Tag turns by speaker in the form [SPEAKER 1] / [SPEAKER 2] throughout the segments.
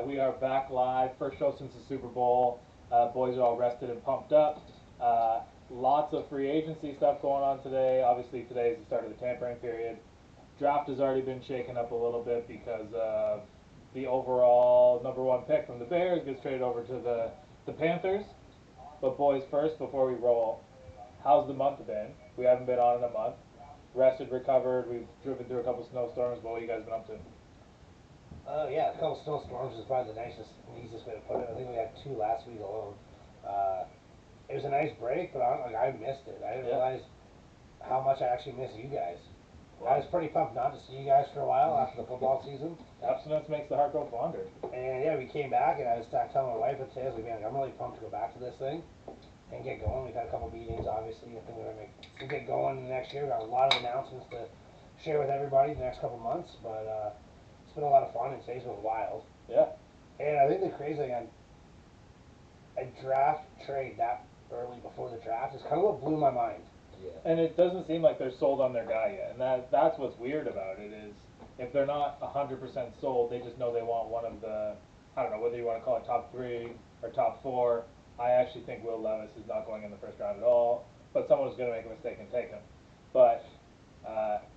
[SPEAKER 1] right, we are back live. First show since the Super Bowl. Boys are all rested and pumped up. Lots of free agency stuff going on today. Obviously, today is the start of the tampering period. Draft has already been shaken up a little bit because the overall number one pick from the Bears gets traded over to the Panthers. But boys, first, before we roll, how's the month been? We haven't been on in a month. Rested, recovered. We've driven through a couple snowstorms. But what have you guys been up to?
[SPEAKER 2] Yeah, a couple snowstorms is probably the nicest and easiest way to put it. I think we had two last week alone. Uh, it was a nice break, but I missed it. I didn't
[SPEAKER 1] Yeah.
[SPEAKER 2] realize how much I actually miss you guys. I
[SPEAKER 1] Well,
[SPEAKER 2] was pretty pumped not to see you guys for a while after the football season.
[SPEAKER 1] abstinence makes the heart go fonder.
[SPEAKER 2] And yeah, we came back, and I was telling my wife and today, I was like, man, I'm really pumped to go back to this thing and get going. We've had a couple meetings, obviously. I think we're going to get going next year. We've got a lot of announcements to share with everybody the next couple months, but it's been a lot of fun, and today's been wild.
[SPEAKER 1] Yeah.
[SPEAKER 2] And I think the crazy thing, a draft trade that early before the draft is kind of what blew my mind.
[SPEAKER 3] Yeah.
[SPEAKER 1] And it doesn't seem like they're sold on their guy yet. And that's what's weird about it is if they're not 100% sold, they just know they want one of the, I don't know, whether you want to call it top three or top four. I actually think Will Levis is not going in the first round at all, but someone's going to make a mistake and take him. But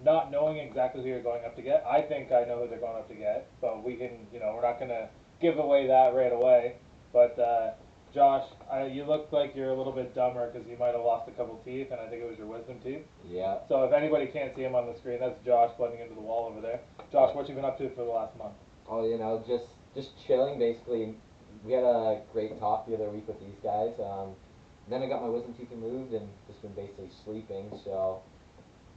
[SPEAKER 1] not knowing exactly who you're going up to get, I think I know who they're going up to get, but we can, we're not going to give away that right away. But Josh, you look like you're a little bit dumber because you might have lost a couple teeth, and I think it was your wisdom teeth.
[SPEAKER 3] Yeah.
[SPEAKER 1] So if anybody can't see him on the screen, that's Josh blending into the wall over there. Josh, what you been up to for the last month?
[SPEAKER 3] Oh, just chilling basically. We had a great talk the other week with these guys. Then I got my wisdom teeth removed and just been basically sleeping. So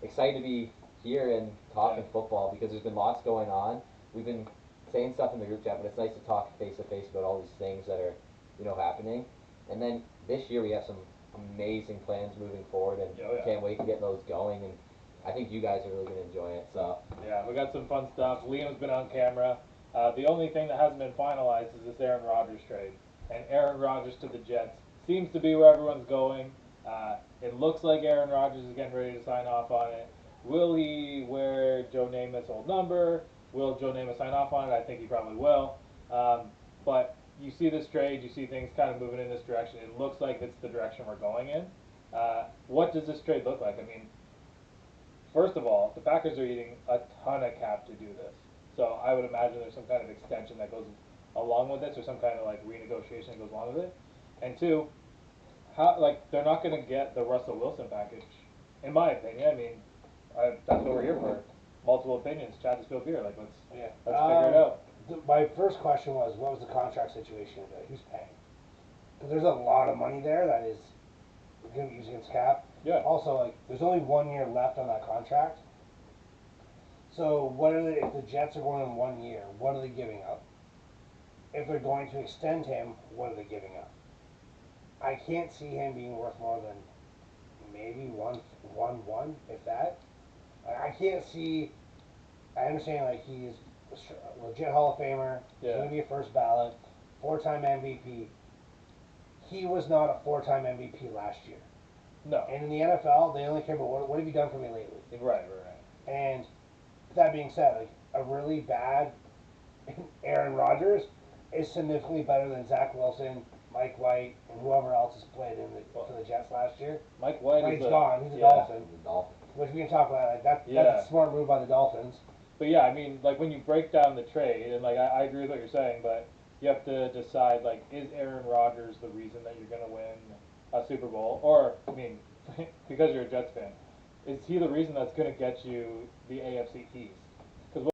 [SPEAKER 3] excited to be here and talking football because there's been lots going on. We've been saying stuff in the group chat, but it's nice to talk face to face about all these things that are, happening. And then this year we have some amazing plans moving forward, and can't wait to get those going. And I think you guys are really going to enjoy it. So
[SPEAKER 1] yeah, we got some fun stuff. Liam's been on camera. The only thing that hasn't been finalized is this Aaron Rodgers trade, and Aaron Rodgers to the Jets seems to be where everyone's going. It looks like Aaron Rodgers is getting ready to sign off on it. Will he wear Joe Namath's old number? Will Joe Namath sign off on it? I think he probably will. But you see this trade, you see things kind of moving in this direction. It looks like it's the direction we're going in. What does this trade look like? I mean, first of all, the Packers are eating a ton of cap to do this. So I would imagine there's some kind of extension that goes along with this, or some kind of like renegotiation that goes along with it. And two, how they're not going to get the Russell Wilson package, in my opinion. I mean, that's what we're here for. Multiple opinions. Chat is beer. Let's figure it out.
[SPEAKER 2] My first question was, what was the contract situation today? Who's paying? Because there's a lot of money there that is going to be used against cap.
[SPEAKER 1] Yeah.
[SPEAKER 2] Also, there's only 1 year left on that contract. So, if the Jets are going in 1 year, what are they giving up? If they're going to extend him, what are they giving up? I can't see him being worth more than maybe one, if that. I can't see. I understand he's a legit Hall of Famer. He's going to be a first ballot, 4-time MVP. He was not a 4-time MVP last year.
[SPEAKER 1] No.
[SPEAKER 2] And in the NFL, they only care about what have you done for me lately.
[SPEAKER 1] Right.
[SPEAKER 2] And that being said, a really bad Aaron Rodgers is significantly better than Zach Wilson, Mike White, and whoever else has played for the Jets last year.
[SPEAKER 1] Mike White
[SPEAKER 2] White's
[SPEAKER 1] is
[SPEAKER 2] gone. He's a
[SPEAKER 3] Dolphin.
[SPEAKER 2] Which we can talk about. That's a smart move by the Dolphins.
[SPEAKER 1] But yeah, I mean, when you break down the trade, and I agree with what you're saying, but you have to decide is Aaron Rodgers the reason that you're going to win a Super Bowl, or I mean, because you're a Jets fan, is he the reason that's going to get you the AFC East? Because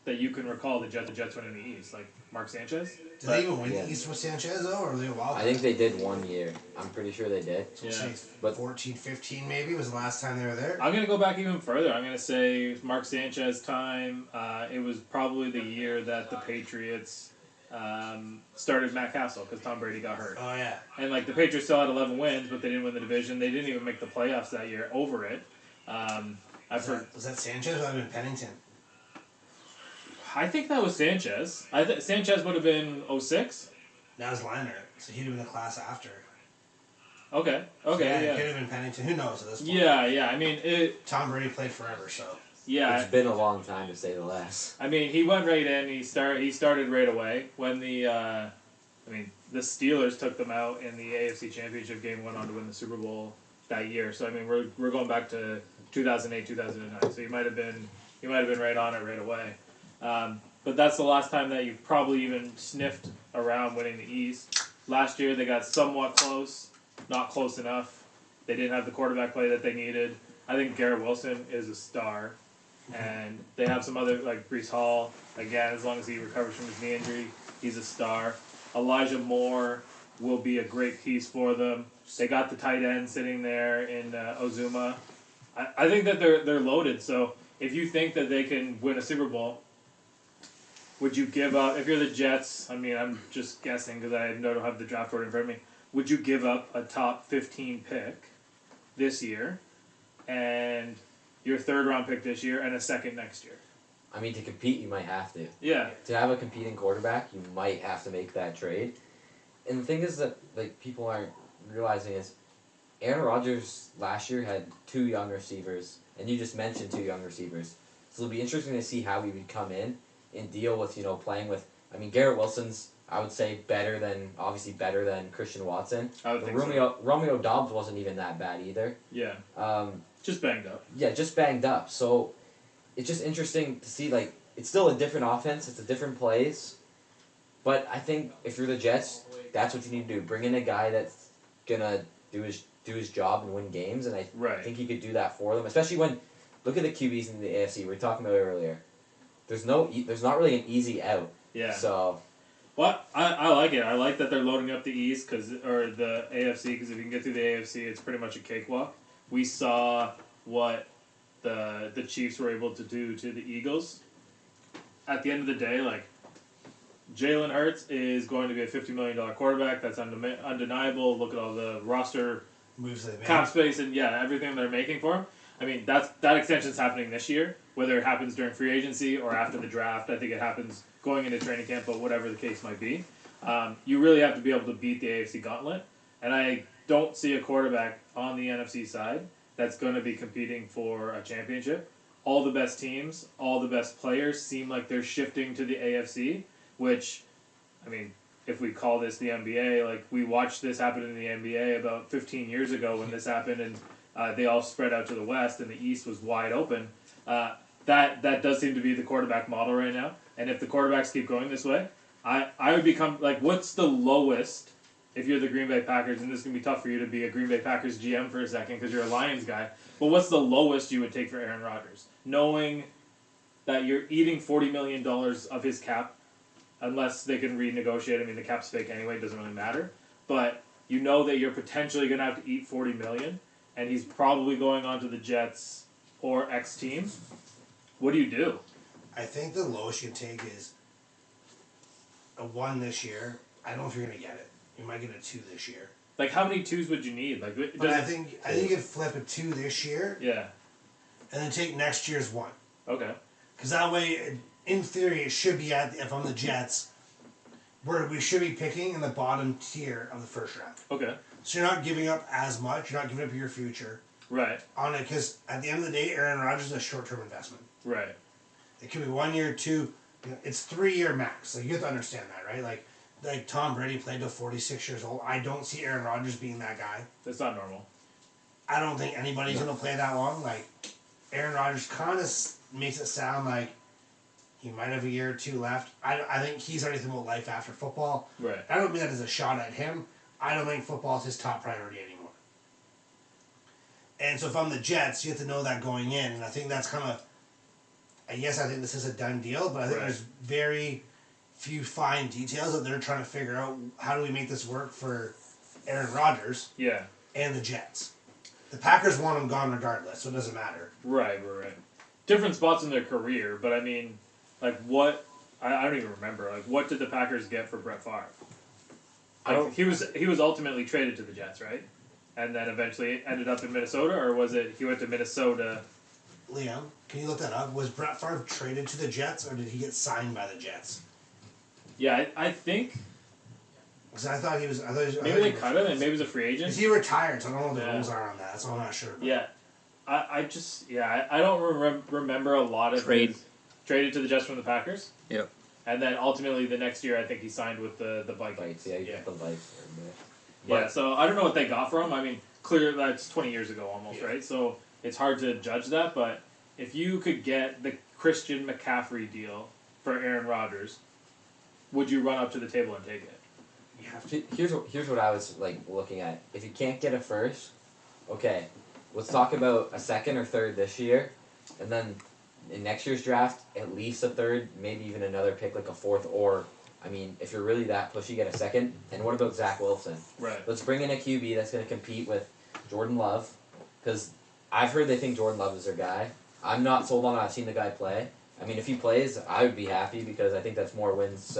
[SPEAKER 1] that you can recall the Jets winning the East, like Mark Sanchez.
[SPEAKER 4] Did they even win the East with Sanchez though, or were they a wild card?
[SPEAKER 3] I think they did 1 year. I'm pretty sure they did.
[SPEAKER 4] So but 14, 15 maybe was the last time they were there.
[SPEAKER 1] I'm gonna go back even further. I'm gonna say Mark Sanchez time. It was probably the year that the Patriots started Matt Castle because Tom Brady got hurt.
[SPEAKER 4] Oh yeah.
[SPEAKER 1] And the Patriots still had 11 wins, but they didn't win the division. They didn't even make the playoffs that year over it.
[SPEAKER 4] Was that Sanchez or would have been Pennington?
[SPEAKER 1] I think that was Sanchez. Sanchez would have been 06?
[SPEAKER 4] That was Liner, so he'd have been the class after.
[SPEAKER 1] Okay,
[SPEAKER 4] So
[SPEAKER 1] yeah.
[SPEAKER 4] It could have been Pennington. Who knows at this point?
[SPEAKER 1] Yeah. I mean,
[SPEAKER 4] Tom Brady played forever, so.
[SPEAKER 1] Yeah.
[SPEAKER 3] It's been a long time to say the least.
[SPEAKER 1] I mean, he went right in. He started right away when the the Steelers took them out in the AFC Championship game, went on to win the Super Bowl that year. So I mean, we're going back to 2008, 2009. So you might have been right on it right away. But that's the last time that you've probably even sniffed around winning the East. Last year they got somewhat close, not close enough. They didn't have the quarterback play that they needed. I think Garrett Wilson is a star. And they have some other, like Brees Hall, again, as long as he recovers from his knee injury, he's a star. Elijah Moore will be a great piece for them. They got the tight end sitting there in Ozuma. I think that they're loaded, so if you think that they can win a Super Bowl, would you give up, if you're the Jets, I mean, I'm just guessing because I don't have the draft order in front of me, would you give up a top 15 pick this year and your third-round pick this year, and a second next year?
[SPEAKER 3] I mean, to compete, you might have to.
[SPEAKER 1] Yeah.
[SPEAKER 3] To have a competing quarterback, you might have to make that trade. And the thing is that like people aren't realizing is Aaron Rodgers last year had 2 young receivers, and you just mentioned 2 young receivers. So it'll be interesting to see how he would come in and deal with, playing with, I mean, Garrett Wilson's, I would say, obviously better than Christian Watson.
[SPEAKER 1] I would think
[SPEAKER 3] Romeo Dobbs wasn't even that bad either.
[SPEAKER 1] Yeah. Just banged up.
[SPEAKER 3] Yeah, just banged up. So it's just interesting to see, like, it's still a different offense, it's a different plays. But I think if you're the Jets, that's what you need to do. Bring in a guy that's gonna do his job and win games, and I think he could do that for them. Especially when, look at the QBs in the AFC, we were talking about it earlier. There's not really an easy out.
[SPEAKER 1] Yeah.
[SPEAKER 3] So.
[SPEAKER 1] Well, I like it. I like that they're loading up the East, or the AFC, because if you can get through the AFC, it's pretty much a cakewalk. We saw what the Chiefs were able to do to the Eagles. At the end of the day, like, Jalen Hurts is going to be a $50 million quarterback. That's undeniable. Look at all the roster
[SPEAKER 4] moves they made,
[SPEAKER 1] cap space, and everything they're making for him. I mean, that extension's happening this year. Whether it happens during free agency or after the draft, I think it happens going into training camp, but whatever the case might be. You really have to be able to beat the AFC gauntlet, and I don't see a quarterback on the NFC side that's going to be competing for a championship. All the best teams, all the best players seem like they're shifting to the AFC, which, I mean, if we call this the NBA, like, we watched this happen in the NBA about 15 years ago when this happened, and they all spread out to the West, and the East was wide open. That does seem to be the quarterback model right now. And if the quarterbacks keep going this way, I would become, like, what's the lowest, if you're the Green Bay Packers, and this is going to be tough for you to be a Green Bay Packers GM for a second because you're a Lions guy, but what's the lowest you would take for Aaron Rodgers? Knowing that you're eating $40 million of his cap, unless they can renegotiate. I mean, the cap's fake anyway, it doesn't really matter. But you know that you're potentially going to have to eat $40 million, and he's probably going on to the Jets or X team. What do you do?
[SPEAKER 4] I think the lowest you can take is a 1 this year. I don't know if you're gonna get it. You might get a 2 this year.
[SPEAKER 1] Like, how many 2s would you need? Like,
[SPEAKER 4] but I think you could flip a 2 this year.
[SPEAKER 1] Yeah.
[SPEAKER 4] And then take next year's 1.
[SPEAKER 1] Okay.
[SPEAKER 4] Because that way, in theory, it should be if I'm the Jets, where we should be picking in the bottom tier of the first round.
[SPEAKER 1] Okay.
[SPEAKER 4] So you're not giving up as much. You're not giving up your future.
[SPEAKER 1] Right.
[SPEAKER 4] On it, because at the end of the day, Aaron Rodgers is a short-term investment.
[SPEAKER 1] Right.
[SPEAKER 4] It could be 1 year, 2. It's 3-year max. Like, you have to understand that, right? Like Tom Brady played to 46 years old. I don't see Aaron Rodgers being that guy.
[SPEAKER 1] That's not normal.
[SPEAKER 4] I don't think anybody's going to play that long. Like, Aaron Rodgers kind of makes it sound like he might have a year or 2 left. I think he's already thinking about life after football.
[SPEAKER 1] Right.
[SPEAKER 4] I don't mean that as a shot at him. I don't think football is his top priority anymore. And so if I'm the Jets, you have to know that going in. And I think that's kind of, I think this is a done deal, but I think there's very few fine details that they're trying to figure out. How do we make this work for Aaron Rodgers and the Jets? The Packers want him gone regardless, so it doesn't matter.
[SPEAKER 1] Right. Different spots in their career, but I mean, like, what, I don't even remember, like, what did the Packers get for Brett Favre? Like, he was ultimately traded to the Jets, right? And then eventually ended up in Minnesota, or was it he went to Minnesota?
[SPEAKER 4] Liam, can you look that up? Was Brett Favre traded to the Jets, or did he get signed by the Jets?
[SPEAKER 1] Yeah, I think.
[SPEAKER 4] Because I thought he was.
[SPEAKER 1] Maybe they cut him, and maybe he was a free agent.
[SPEAKER 4] He retired, so I don't know what the rules are on that. That's all I'm not sure about.
[SPEAKER 1] Yeah, I just I don't remember a lot of
[SPEAKER 5] Trade.
[SPEAKER 1] his traded to the Jets from the Packers.
[SPEAKER 5] Yep.
[SPEAKER 1] And then ultimately the next year I think he signed with the Vikings.
[SPEAKER 3] Vikes, yeah, you
[SPEAKER 1] yeah.
[SPEAKER 3] got the Vikes.
[SPEAKER 1] Yeah, so I don't know what they got for him. I mean, clear that's 20 years ago almost,
[SPEAKER 2] Yeah.
[SPEAKER 1] right? So it's hard to judge that, but if you could get the Christian McCaffrey deal for Aaron Rodgers, would you run up to the table and take it?
[SPEAKER 2] You have to.
[SPEAKER 3] Here's what I was like looking at. If you can't get a first, okay, let's talk about a second or third this year, and then in next year's draft, at least a third, maybe even another pick like a fourth, or I mean, if you're really that pushy, get a second. And what about Zach Wilson?
[SPEAKER 1] Right.
[SPEAKER 3] Let's bring in a QB that's going to compete with Jordan Love, because I've heard they think Jordan Love is their guy. I'm not sold on it. I've seen the guy play. I mean, if he plays, I would be happy because I think that's more wins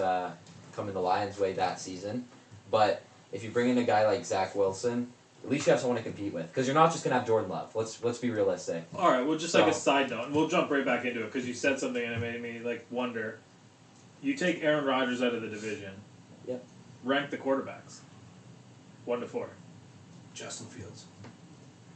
[SPEAKER 3] coming the Lions' way that season. But if you bring in a guy like Zach Wilson, at least you have someone to compete with, because you're not just going to have Jordan Love. Let's be realistic.
[SPEAKER 1] All right, well, just like a
[SPEAKER 3] So-
[SPEAKER 1] side note, and we'll jump right back into it because you said something and it made me like wonder. You take Aaron Rodgers out of the division.
[SPEAKER 3] Yep.
[SPEAKER 1] Rank the quarterbacks. 1 to 4.
[SPEAKER 4] Justin Fields.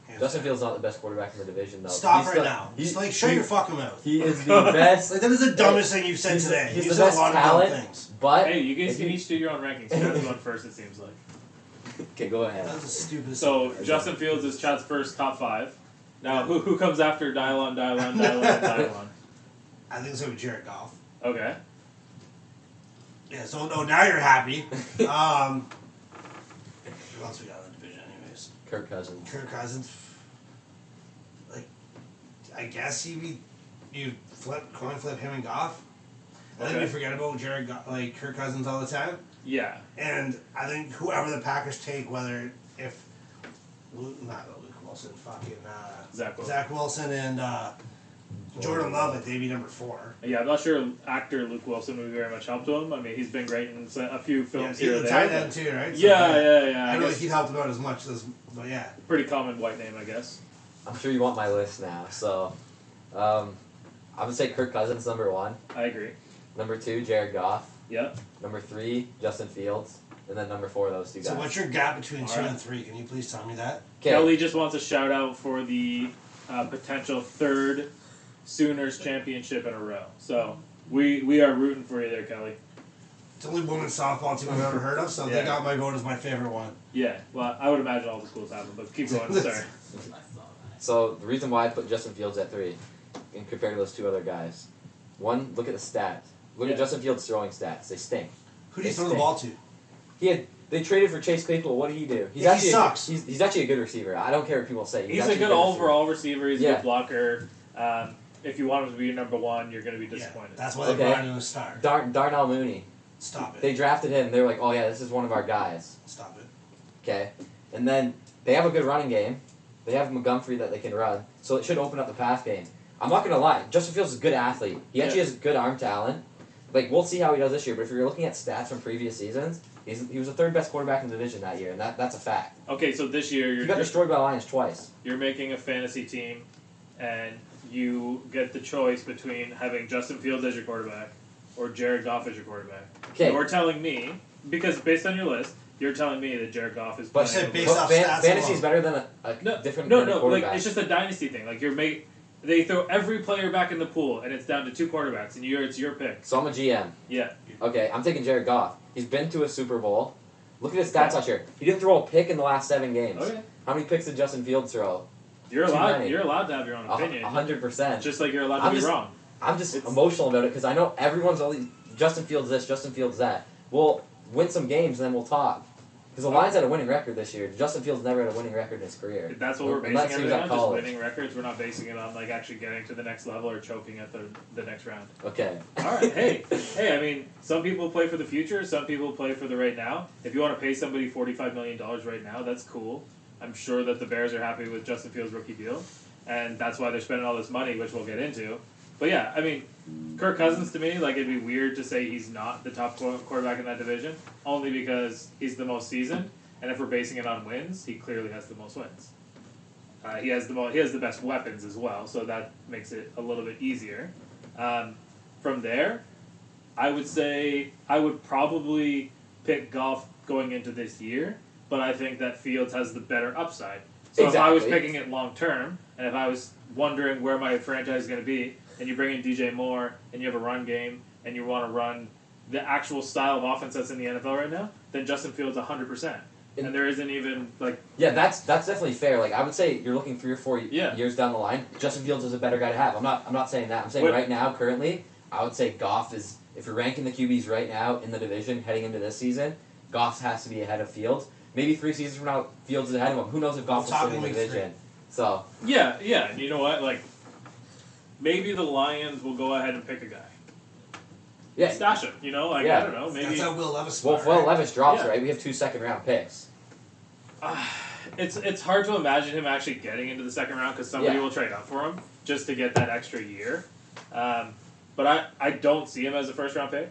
[SPEAKER 4] Hands
[SPEAKER 3] Justin
[SPEAKER 4] down.
[SPEAKER 3] Fields not the best quarterback in the division, though.
[SPEAKER 4] Stop
[SPEAKER 3] He's
[SPEAKER 4] right
[SPEAKER 3] the-
[SPEAKER 4] now.
[SPEAKER 3] He's
[SPEAKER 4] Just shut your fucking mouth.
[SPEAKER 3] He is the best.
[SPEAKER 4] Like, that is the dumbest thing you've said
[SPEAKER 3] He's the-
[SPEAKER 4] today.
[SPEAKER 3] he's
[SPEAKER 4] You
[SPEAKER 3] the
[SPEAKER 4] said
[SPEAKER 3] best
[SPEAKER 4] a lot of dumb
[SPEAKER 3] talent.
[SPEAKER 4] things.
[SPEAKER 3] But
[SPEAKER 1] Hey, you guys
[SPEAKER 3] if
[SPEAKER 1] can each do your own rankings. Chad's going first, it seems like.
[SPEAKER 3] Okay, go ahead.
[SPEAKER 4] That's the stupidest
[SPEAKER 1] So
[SPEAKER 4] thing.
[SPEAKER 1] Justin Fields is Chad's first top 5. Now, who comes after Dylon?
[SPEAKER 4] I think it's going to be Jared Goff.
[SPEAKER 1] Okay.
[SPEAKER 4] Yeah, so no, now you're happy. Who else we got in the division anyways?
[SPEAKER 3] Kirk Cousins.
[SPEAKER 4] Kirk Cousins. Like, I guess you coin flip him and Goff. I think
[SPEAKER 1] Okay.
[SPEAKER 4] we forget about Kirk Cousins all the time.
[SPEAKER 1] Yeah.
[SPEAKER 4] And I think whoever the Packers take, not Luke Wilson, fucking
[SPEAKER 1] Zach
[SPEAKER 4] Wilson and Jordan Love, like they'd be number 4.
[SPEAKER 1] Yeah, I'm not sure actor Luke Wilson would be very much help to him. I mean, he's been great in a few films
[SPEAKER 4] Yeah,
[SPEAKER 1] here or
[SPEAKER 4] he's a
[SPEAKER 1] there.
[SPEAKER 4] tight end too, right? So,
[SPEAKER 1] Yeah.
[SPEAKER 4] I
[SPEAKER 1] I
[SPEAKER 4] don't
[SPEAKER 1] guess
[SPEAKER 4] think he'd helped him out as much but yeah.
[SPEAKER 1] pretty common white name, I guess.
[SPEAKER 3] I'm sure you want my list now, so I'm gonna say Kirk Cousins number 1,
[SPEAKER 1] I agree.
[SPEAKER 3] number 2 Jared Goff,
[SPEAKER 1] Yeah.
[SPEAKER 3] number 3 Justin Fields, and then number 4 those two guys.
[SPEAKER 4] So what's your gap between 2
[SPEAKER 1] Alright.
[SPEAKER 4] and 3? Can you please tell me that?
[SPEAKER 1] Kelly just wants a shout out for the potential 3rd Sooners championship in a row. So we are rooting for you there, Kelly.
[SPEAKER 4] It's the only women's softball team I've ever heard of, so
[SPEAKER 1] Yeah.
[SPEAKER 4] they got my vote as my favorite one.
[SPEAKER 1] Yeah. Well, I would imagine all the schools have them, but keep going. Sorry.
[SPEAKER 3] So the reason why I put Justin Fields at 3, in compared to those 2 other guys, 1, look at the stats. Look
[SPEAKER 1] Yeah.
[SPEAKER 3] at Justin Fields' throwing stats. They stink.
[SPEAKER 4] Who do you
[SPEAKER 3] They
[SPEAKER 4] throw the
[SPEAKER 3] stink.
[SPEAKER 4] ball to?
[SPEAKER 3] They traded for Chase Claypool. What did he do?
[SPEAKER 4] Yeah, he sucks.
[SPEAKER 3] He's actually a good receiver. I don't care what people say.
[SPEAKER 1] He's a
[SPEAKER 3] actually
[SPEAKER 1] good overall receiver. He's a
[SPEAKER 3] Yeah.
[SPEAKER 1] good blocker. If you want him to be your number 1, you're going to be
[SPEAKER 4] Yeah,
[SPEAKER 1] disappointed.
[SPEAKER 4] that's why they
[SPEAKER 3] Okay.
[SPEAKER 4] brought him to a star.
[SPEAKER 3] Darnell Mooney.
[SPEAKER 4] Stop it.
[SPEAKER 3] They drafted him. They were like, oh yeah, this is one of our guys.
[SPEAKER 4] Stop it.
[SPEAKER 3] Okay, and then they have a good running game. They have Montgomery that they can run, so it should open up the pass game. I'm not gonna lie, Justin Fields is a good athlete. He actually has good arm talent. Like we'll see how he does this year. But if you're looking at stats from previous seasons, he was the 3rd best quarterback in the division that year, and that's a fact.
[SPEAKER 1] Okay, so this year
[SPEAKER 3] He got destroyed by the Lions twice.
[SPEAKER 1] you're making a fantasy team, and you get the choice between having Justin Fields as your quarterback or Jared Goff as your quarterback.
[SPEAKER 3] Okay,
[SPEAKER 1] You're telling me, because based on your list, you're telling me that Jared Goff is
[SPEAKER 3] But
[SPEAKER 1] playing
[SPEAKER 4] said based
[SPEAKER 1] over-
[SPEAKER 4] off
[SPEAKER 3] Fan-
[SPEAKER 4] stats
[SPEAKER 3] fantasy
[SPEAKER 4] alone.
[SPEAKER 3] is better than a
[SPEAKER 1] No,
[SPEAKER 3] different
[SPEAKER 1] no,
[SPEAKER 3] than a
[SPEAKER 1] like
[SPEAKER 3] quarterback.
[SPEAKER 1] it's just a dynasty thing. Like they throw every player back in the pool, and it's down to 2 quarterbacks, and it's your pick.
[SPEAKER 3] So I'm a GM.
[SPEAKER 1] Yeah.
[SPEAKER 3] Okay, I'm taking Jared Goff. He's been to a Super Bowl. Look at his stats last year. He didn't throw a pick in the last 7 games.
[SPEAKER 1] Okay.
[SPEAKER 3] How many picks did Justin Fields throw?
[SPEAKER 1] You're
[SPEAKER 3] Too
[SPEAKER 1] allowed.
[SPEAKER 3] many.
[SPEAKER 1] You're allowed to have your own opinion.
[SPEAKER 3] 100%.
[SPEAKER 1] Just like you're allowed to
[SPEAKER 3] I'm
[SPEAKER 1] be
[SPEAKER 3] just-
[SPEAKER 1] wrong.
[SPEAKER 3] I'm just
[SPEAKER 1] It's-
[SPEAKER 3] emotional about it because I know everyone's always Justin Fields this, Justin Fields that. We'll win some games and then we'll talk. Because the Lions had a winning record this year. Justin Fields never had a winning record in his career.
[SPEAKER 1] That's what we're
[SPEAKER 3] Unless
[SPEAKER 1] basing
[SPEAKER 3] he was
[SPEAKER 1] everything
[SPEAKER 3] at
[SPEAKER 1] on. Just
[SPEAKER 3] college.
[SPEAKER 1] winning records. We're not basing it on like actually getting to the next level or choking at the next round.
[SPEAKER 3] Okay.
[SPEAKER 1] All right. Hey. I mean, some people play for the future. Some people play for the right now. If you want to pay somebody $45 million right now, that's cool. I'm sure that the Bears are happy with Justin Fields' rookie deal, and that's why they're spending all this money, which we'll get into. But yeah, I mean, Kirk Cousins to me, like it'd be weird to say he's not the top quarterback in that division, only because he's the most seasoned, and if we're basing it on wins, he clearly has the most wins. He has the best weapons as well, so that makes it a little bit easier. From there, I would say I would probably pick Goff going into this year, but I think that Fields has the better upside. So if I was
[SPEAKER 3] Exactly.
[SPEAKER 1] picking it long term, and if I was wondering where my franchise is going to be, and you bring in DJ Moore, and you have a run game, and you want to run the actual style of offense that's in the NFL right now, then Justin Fields 100%. And there isn't even like
[SPEAKER 3] Yeah, that's definitely fair. Like I would say, you're looking 3 or 4
[SPEAKER 1] Yeah.
[SPEAKER 3] years down the line. Justin Fields is a better guy to have. I'm not saying that. I'm saying
[SPEAKER 1] What-
[SPEAKER 3] right now, currently, I would say Goff is. If you're ranking the QBs right now in the division heading into this season, Goff has to be ahead of Fields. Maybe 3 seasons from now, Fields is ahead of him. Who knows if Goff will
[SPEAKER 4] We're
[SPEAKER 3] still in the
[SPEAKER 4] talking week
[SPEAKER 3] division? So
[SPEAKER 1] yeah. And you know what? Like maybe the Lions will go ahead and pick a guy.
[SPEAKER 3] yeah,
[SPEAKER 1] Stash him. You know, like
[SPEAKER 3] Yeah.
[SPEAKER 1] I don't know. Maybe
[SPEAKER 4] That's how Will Levis.
[SPEAKER 3] well, if Will Levis drops,
[SPEAKER 1] Yeah.
[SPEAKER 3] right, we have 2 second-round picks.
[SPEAKER 1] it's hard to imagine him actually getting into the second round because somebody
[SPEAKER 3] Yeah.
[SPEAKER 1] will trade up for him just to get that extra year. But I don't see him as a first round pick.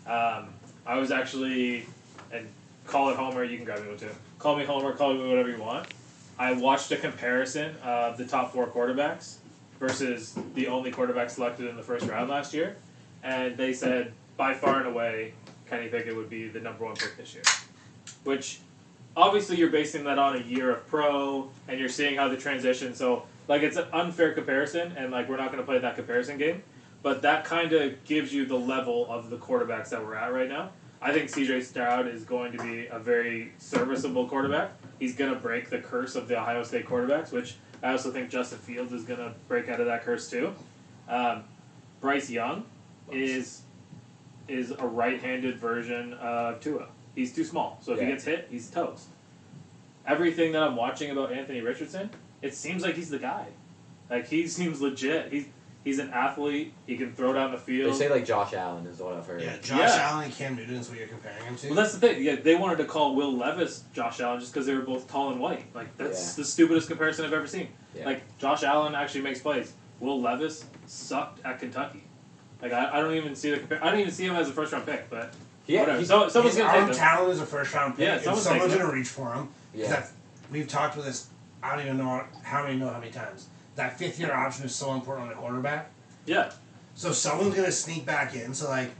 [SPEAKER 1] I was actually, and call it Homer, you can grab me one too. Call me Homer, call me whatever you want. I watched a comparison of the top 4 quarterbacks versus the only quarterback selected in the first round last year, and they said by far and away Kenny Pickett would be the number 1 pick this year, which obviously you're basing that on a year of pro and you're seeing how the transition, so like it's an unfair comparison and like we're not going to play that comparison game, but that kind of gives you the level of the quarterbacks that we're at right now. I think CJ Stroud is going to be a very serviceable quarterback. He's going to break the curse of the Ohio State quarterbacks, which I also think Justin Fields is going to break out of that curse too. Bryce Young is a right-handed version of Tua. He's too small, so if he
[SPEAKER 3] Yeah.
[SPEAKER 1] gets hit, he's toast. Everything that I'm watching about Anthony Richardson, it seems like he's the guy. Like he seems legit. He's an athlete. He can throw down the
[SPEAKER 3] They
[SPEAKER 1] field.
[SPEAKER 3] say like Josh Allen is what I've heard.
[SPEAKER 4] Yeah, Josh
[SPEAKER 1] Yeah.
[SPEAKER 4] Allen and Cam Newton is what you're comparing him to.
[SPEAKER 1] Well, that's the thing. Yeah, they wanted to call Will Levis Josh Allen just because they were both tall and white. Like that's the stupidest comparison I've ever seen.
[SPEAKER 3] Yeah.
[SPEAKER 1] Like Josh Allen actually makes plays. Will Levis sucked at Kentucky. Like I don't even see I don't even see him as a first round pick. But whatever.
[SPEAKER 3] he-
[SPEAKER 1] So someone's
[SPEAKER 4] His
[SPEAKER 1] gonna
[SPEAKER 4] arm
[SPEAKER 1] take him.
[SPEAKER 4] talent is a first round pick.
[SPEAKER 1] Yeah,
[SPEAKER 4] and
[SPEAKER 1] someone's
[SPEAKER 4] someone's
[SPEAKER 1] taking
[SPEAKER 4] gonna reach for him. 'Cause
[SPEAKER 3] Yeah.
[SPEAKER 4] that- we've talked with this. I don't even know how many times. That 5th-year option is so important on a quarterback.
[SPEAKER 1] Yeah.
[SPEAKER 4] So someone's gonna sneak back in. So like,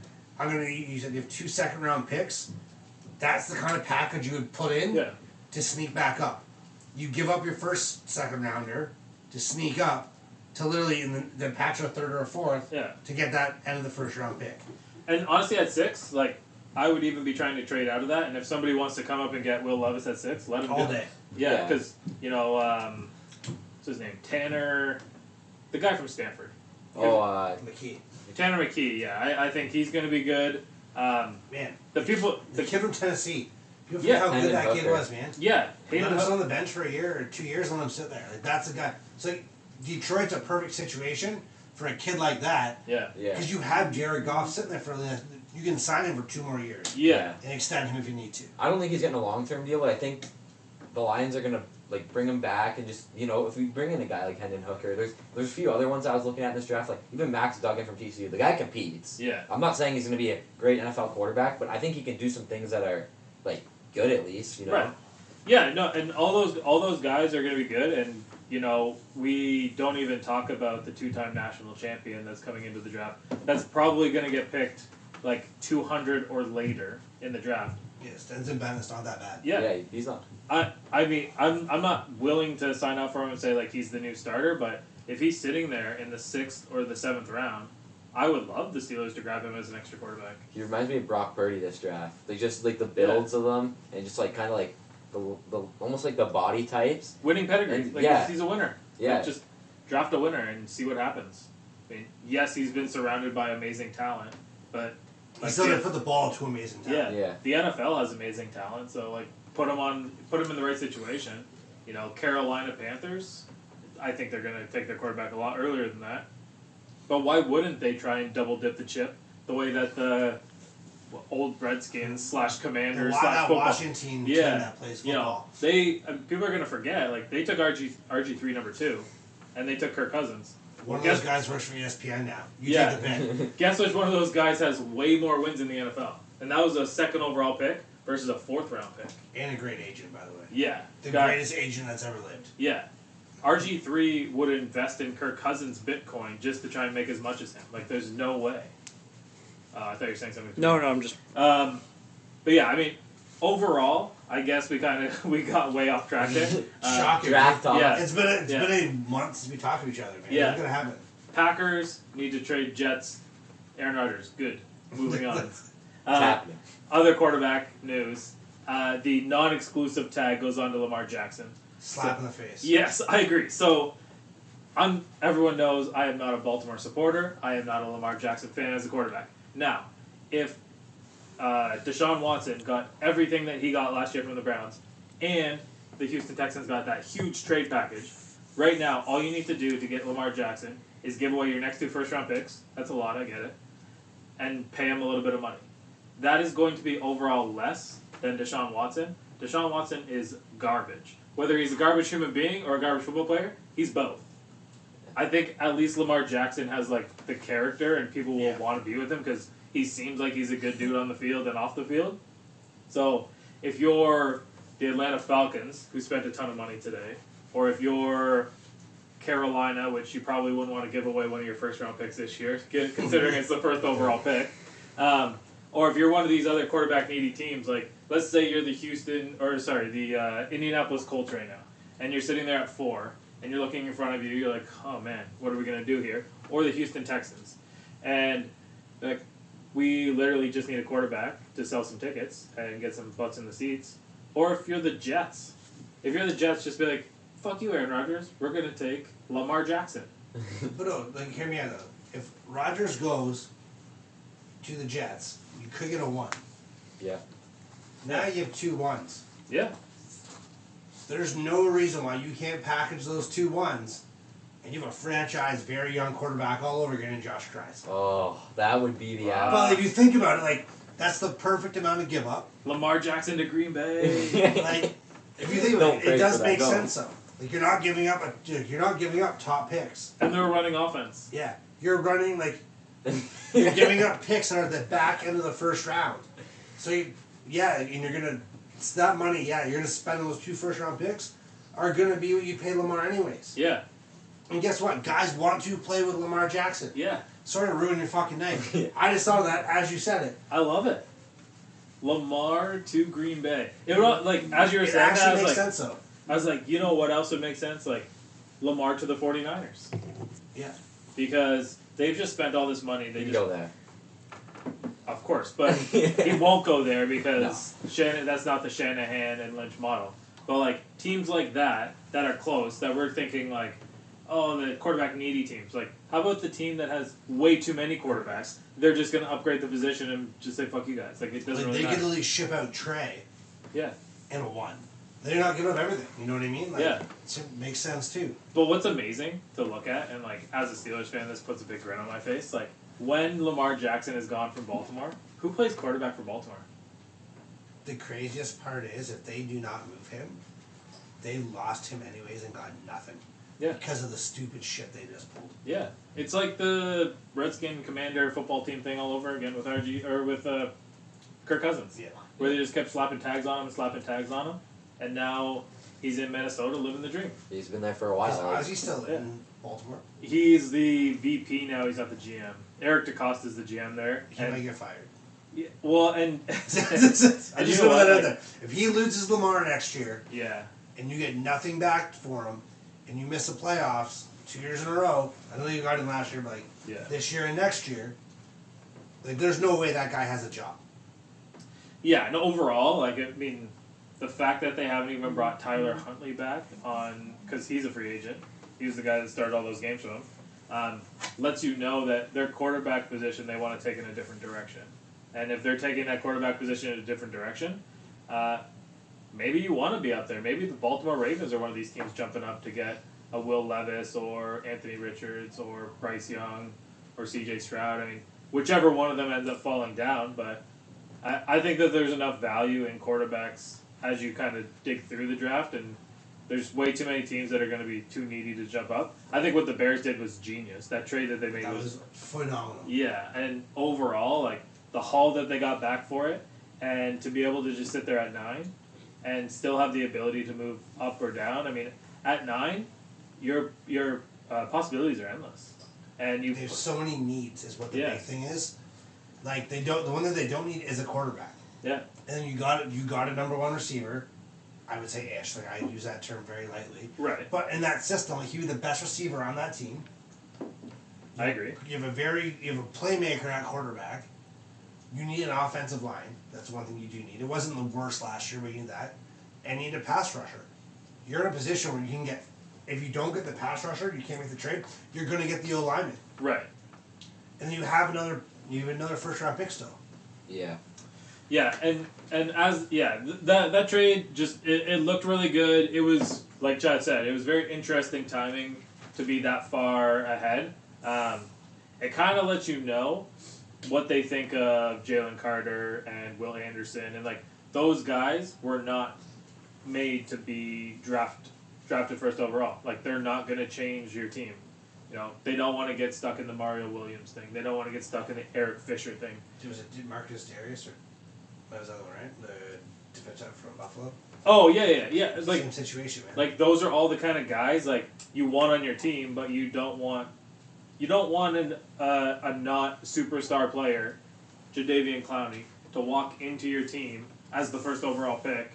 [SPEAKER 4] you said you have 2 second-round picks. That's the kind of package you would put in
[SPEAKER 1] Yeah.
[SPEAKER 4] to sneak back up. You give up your first second-rounder to sneak up to literally then patch a 3rd or a 4th
[SPEAKER 1] Yeah.
[SPEAKER 4] to get that end of the first-round pick.
[SPEAKER 1] And honestly, at 6, like I would even be trying to trade out of that. And if somebody wants to come up and get Will Levis at 6, let him
[SPEAKER 4] All
[SPEAKER 1] do it.
[SPEAKER 4] day.
[SPEAKER 1] Yeah,
[SPEAKER 3] Yeah.
[SPEAKER 1] because what's his name? Tanner, the guy from Stanford.
[SPEAKER 4] McKee.
[SPEAKER 1] Tanner McKee. Yeah, I think he's going to be good.
[SPEAKER 4] Man,
[SPEAKER 1] The people,
[SPEAKER 4] the kid from Tennessee. People
[SPEAKER 1] Yeah.
[SPEAKER 4] forget how good
[SPEAKER 3] Hendon
[SPEAKER 4] that kid
[SPEAKER 3] Hooker.
[SPEAKER 4] was, man.
[SPEAKER 1] yeah,
[SPEAKER 4] Let
[SPEAKER 1] Hayden
[SPEAKER 4] him sit
[SPEAKER 1] Hook-
[SPEAKER 4] on the bench for a year or 2 years and let him sit there. Like, that's the guy. So like, Detroit's a perfect situation for a kid like that
[SPEAKER 1] yeah,
[SPEAKER 3] Yeah.
[SPEAKER 4] because you have Jared Goff sitting there for you can sign him for 2 more years
[SPEAKER 1] yeah,
[SPEAKER 4] and extend him if you need to.
[SPEAKER 3] I don't think he's getting a long-term deal, but I think the Lions are gonna like bring him back and just if we bring in a guy like Hendon Hooker, there's a few other ones I was looking at in this draft, like even Max Duggan from TCU. The guy competes.
[SPEAKER 1] yeah.
[SPEAKER 3] I'm not saying he's gonna be a great NFL quarterback, but I think he can do some things that are like good at least.
[SPEAKER 1] Right. Yeah, no, and all those guys are going to be good, and we don't even talk about the 2-time national champion that's coming into the draft. That's probably going to get picked like 200 or later in the draft.
[SPEAKER 4] Yeah, Stetson Bennett's not that bad.
[SPEAKER 1] Yeah,
[SPEAKER 3] He's not.
[SPEAKER 1] I mean, I'm not willing to sign up for him and say like he's the new starter, but if he's sitting there in the 6th or the 7th round, I would love the Steelers to grab him as an extra quarterback.
[SPEAKER 3] He reminds me of Brock Purdy this draft. They just like the builds of them and just like kind of like the almost like the body types.
[SPEAKER 1] Winning pedigree,
[SPEAKER 3] And-
[SPEAKER 1] like
[SPEAKER 3] yeah.
[SPEAKER 1] he's a winner.
[SPEAKER 3] Yeah.
[SPEAKER 1] Like, just draft a winner and see what happens. I mean, yes, he's been surrounded by amazing talent, but
[SPEAKER 4] He's still gonna put the ball to amazing talent.
[SPEAKER 1] yeah, the NFL has amazing talent. So like, put him in the right situation. Carolina Panthers, I think they're gonna take their quarterback a lot earlier than that. But why wouldn't they try and double dip the chip the way that the old Redskins / Commanders /
[SPEAKER 4] that
[SPEAKER 1] football?
[SPEAKER 4] Washington team
[SPEAKER 1] Yeah,
[SPEAKER 4] that plays
[SPEAKER 1] You know,
[SPEAKER 4] football.
[SPEAKER 1] people are gonna forget. Like they took RG3 number 2, and they took Kirk Cousins.
[SPEAKER 4] One of those guys works for ESPN now. You
[SPEAKER 1] Yeah.
[SPEAKER 4] take the pick.
[SPEAKER 1] Guess which one of those guys has way more wins in the NFL? And that was a 2nd overall pick versus a 4th round pick.
[SPEAKER 4] And a great agent, by the way.
[SPEAKER 1] Yeah,
[SPEAKER 4] The
[SPEAKER 1] guy-
[SPEAKER 4] greatest agent that's ever lived.
[SPEAKER 1] Yeah, RG3 would invest in Kirk Cousins' Bitcoin just to try and make as much as him. Like, there's no way. I thought you were saying something.
[SPEAKER 5] No, I'm just.
[SPEAKER 1] But yeah, I mean, overall, I guess we got way off track there.
[SPEAKER 4] Shocking.
[SPEAKER 3] Draft talk.
[SPEAKER 1] yeah.
[SPEAKER 4] It's been a month since we talked to each other, man.
[SPEAKER 1] Yeah.
[SPEAKER 4] What's gonna happen?
[SPEAKER 1] Packers need to trade Jets. Aaron Rodgers, good. Moving on.
[SPEAKER 3] It's happening.
[SPEAKER 1] Other quarterback news. The non-exclusive tag goes on to Lamar Jackson.
[SPEAKER 4] Slap in the face.
[SPEAKER 1] Yes, I agree. So, everyone knows I am not a Baltimore supporter. I am not a Lamar Jackson fan as a quarterback. Now, if Deshaun Watson got everything that he got last year from the Browns, and the Houston Texans got that huge trade package, right now, all you need to do to get Lamar Jackson is give away your next 2 first-round picks. That's a lot, I get it. And pay him a little bit of money. That is going to be overall less than Deshaun Watson. Deshaun Watson is garbage. Whether he's a garbage human being or a garbage football player, he's both. I think at least Lamar Jackson has like the character and people will want to be with him because he seems like he's a good dude on the field and off the field. So if you're the Atlanta Falcons, who spent a ton of money today, or if you're Carolina, which you probably wouldn't want to give away one of your first-round picks this year, considering it's the first overall pick. Or if you're one of these other quarterback-needy teams, like let's say you're the Indianapolis Colts right now, and you're sitting there at 4, and you're looking in front of you, you're like, oh man, what are we going to do here? Or the Houston Texans. And like, we literally just need a quarterback to sell some tickets and get some butts in the seats. Or if you're the Jets. If you're the Jets, just be like, fuck you, Aaron Rodgers. We're going to take Lamar Jackson.
[SPEAKER 4] But no, like, hear me out though. If Rodgers goes to the Jets, you could get a 1.
[SPEAKER 3] Yeah.
[SPEAKER 4] Now you have 2 1s.
[SPEAKER 1] Yeah.
[SPEAKER 4] There's no reason why you can't package those 2 1s and you have a franchise, very young quarterback all over again in Josh Christ.
[SPEAKER 3] Oh, that would be the
[SPEAKER 4] But if you think about it, like, that's the perfect amount of give up.
[SPEAKER 1] Lamar Jackson to Green Bay.
[SPEAKER 4] Like, if you think about it, it does make sense though. Like, you're not giving up top picks.
[SPEAKER 1] And they're running offense.
[SPEAKER 4] Yeah, you're running like you're giving up picks that are at the back end of the first round. So and you're gonna that money. Yeah, you're gonna spend those 2 first-round picks are gonna be what you pay Lamar anyways.
[SPEAKER 1] Yeah.
[SPEAKER 4] And guess what? Guys want to play with Lamar Jackson.
[SPEAKER 1] Yeah.
[SPEAKER 4] Sorry to ruin your fucking night. I just saw that as you said it.
[SPEAKER 1] I love it. Lamar to Green Bay. It would, like, as you were
[SPEAKER 4] It
[SPEAKER 1] saying that,
[SPEAKER 4] actually makes sense though.
[SPEAKER 1] I was like, you know what else would make sense? Like, Lamar to the 49ers.
[SPEAKER 4] Yeah.
[SPEAKER 1] Because they've just spent all this money. They
[SPEAKER 3] You
[SPEAKER 1] just
[SPEAKER 3] go there.
[SPEAKER 1] Of course, but he won't go there because that's not the Shanahan and Lynch model. But like teams like that are close, that we're thinking like, oh, the quarterback needy teams. Like, how about the team that has way too many quarterbacks? They're just gonna upgrade the position and just say fuck you guys. Like, it doesn't
[SPEAKER 4] Like,
[SPEAKER 1] really
[SPEAKER 4] they
[SPEAKER 1] matter.
[SPEAKER 4] could at least ship out Trey
[SPEAKER 1] Yeah.
[SPEAKER 4] and a 1. They're not giving up everything. You know what I mean? Like,
[SPEAKER 1] Yeah.
[SPEAKER 4] it makes sense too.
[SPEAKER 1] But what's amazing to look at, and like as a Steelers fan, this puts a big grin on my face. Like when Lamar Jackson is gone from Baltimore, who plays quarterback for Baltimore?
[SPEAKER 4] The craziest part is if they do not move him, they lost him anyways and got nothing.
[SPEAKER 1] Yeah.
[SPEAKER 4] Because of the stupid shit they just pulled.
[SPEAKER 1] Yeah, it's like the Redskin Commander football team thing all over again with Kirk Cousins.
[SPEAKER 4] Yeah.
[SPEAKER 1] Where they just kept slapping tags on him, and now he's in Minnesota living the dream.
[SPEAKER 3] He's been there for a while.
[SPEAKER 4] Is Ozzy still in Baltimore?
[SPEAKER 1] He's the VP now. He's not the GM. Eric DeCosta is the GM there.
[SPEAKER 4] He might get fired.
[SPEAKER 1] Yeah, well, and
[SPEAKER 4] I just
[SPEAKER 1] And
[SPEAKER 4] want
[SPEAKER 1] you
[SPEAKER 4] to
[SPEAKER 1] know
[SPEAKER 4] let
[SPEAKER 1] what,
[SPEAKER 4] out
[SPEAKER 1] like-
[SPEAKER 4] there. If he loses Lamar next year
[SPEAKER 1] yeah,
[SPEAKER 4] and you get nothing back for him and you miss the playoffs 2 years in a row, I know you got him last year, but like
[SPEAKER 1] yeah,
[SPEAKER 4] this year and next year, like there's no way that guy has a job.
[SPEAKER 1] yeah. And overall, like I mean, the fact that they haven't even brought Tyler Huntley back on because he's a free agent. He was the guy that started all those games for them. Lets you know that their quarterback position they want to take in a different direction. And if they're taking that quarterback position in a different direction, maybe you want to be up there. Maybe the Baltimore Ravens are one of these teams jumping up to get a Will Levis or Anthony Richards or Bryce Young or C.J. Stroud. I mean, whichever one of them ends up falling down. But I think that there's enough value in quarterbacks as you kind of dig through the draft, and there's way too many teams that are going to be too needy to jump up. I think what the Bears did was genius. That trade that they made
[SPEAKER 4] That was phenomenal.
[SPEAKER 1] yeah, and overall, like the haul that they got back for it, and to be able to just sit there at 9 and still have the ability to move up or down. I mean, at 9, your possibilities are endless, and
[SPEAKER 4] There's so many needs is what the
[SPEAKER 1] Yeah.
[SPEAKER 4] big thing is. Like the one that they don't need is a quarterback.
[SPEAKER 1] Yeah.
[SPEAKER 4] And then you got a number one receiver. I would say ish. Like, I use that term very lightly.
[SPEAKER 1] Right.
[SPEAKER 4] But in that system, like, he'd be the best receiver on that team.
[SPEAKER 1] I agree.
[SPEAKER 4] You have a playmaker at quarterback. You need an offensive line. That's one thing you do need. It wasn't the worst last year, but you need that. And you need a pass rusher. You're in a position where you can get, if you don't get the pass rusher, you can't make the trade, you're going to get the O-lineman.
[SPEAKER 1] Right.
[SPEAKER 4] And then you have another first round pick still.
[SPEAKER 3] Yeah.
[SPEAKER 1] Yeah, that trade just it looked really good. It was like Chad said, it was very interesting timing to be that far ahead. It kind of lets you know what they think of Jalen Carter and Will Anderson, and like those guys were not made to be drafted first overall. Like they're not going to change your team. You know, they don't want to get stuck in the Mario Williams thing. They don't want to get stuck in the Eric Fisher thing.
[SPEAKER 4] Did Marcus Darius or that was the other one, right? The defensive from Buffalo.
[SPEAKER 1] Oh yeah. Like
[SPEAKER 4] same situation, man.
[SPEAKER 1] like those are all the kind of guys like you want on your team, but you don't want a not superstar player, Jadeveon Clowney, to walk into your team as the first overall pick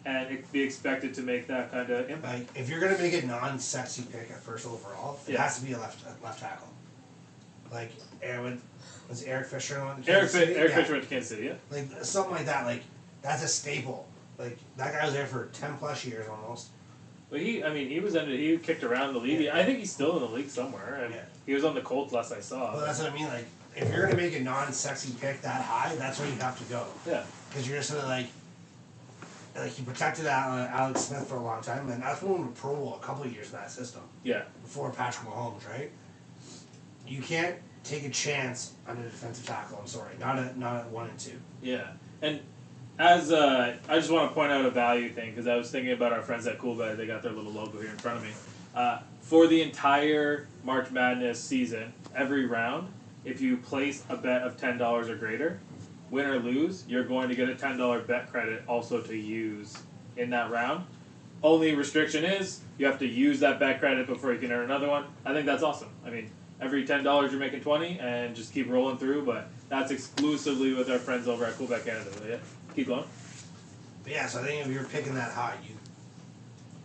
[SPEAKER 1] and be expected to make that kind of impact.
[SPEAKER 4] Like, if you're gonna make a non-sexy pick at first overall, it has to be a left tackle. Like, was Eric Fisher on
[SPEAKER 1] Eric Fisher went to Kansas City, yeah.
[SPEAKER 4] Like something like that. Like that's a staple. Like that guy was there for 10+ years almost.
[SPEAKER 1] But he kicked around the league. I think he's still in the league somewhere, and he was on the Colts last I saw.
[SPEAKER 4] Well, that's what I mean. Like, if you're gonna make a non-sexy pick that high, that's where you have to go.
[SPEAKER 1] Yeah.
[SPEAKER 4] Because you're just gonna like he protected Alex Smith for a long time, and that's one to Pro Bowl a couple of years in that system.
[SPEAKER 1] Yeah.
[SPEAKER 4] Before Patrick Mahomes, right? You can't take a chance on a defensive tackle. I'm sorry, not at 1 and 2.
[SPEAKER 1] Yeah, and as I just want to point out a value thing because I was thinking about our friends at Coolbet. They got their little logo here in front of me. For the entire March Madness season, every round, if you place a bet of $10 or greater, win or lose, you're going to get a $10 bet credit also to use in that round. Only restriction is you have to use that bet credit before you can earn another one. I think that's awesome. I mean, every $10 you're making 20 and just keep rolling through, but that's exclusively with our friends over at Coolbet Canada. Yeah, keep going.
[SPEAKER 4] But yeah, so I think if you're picking that high,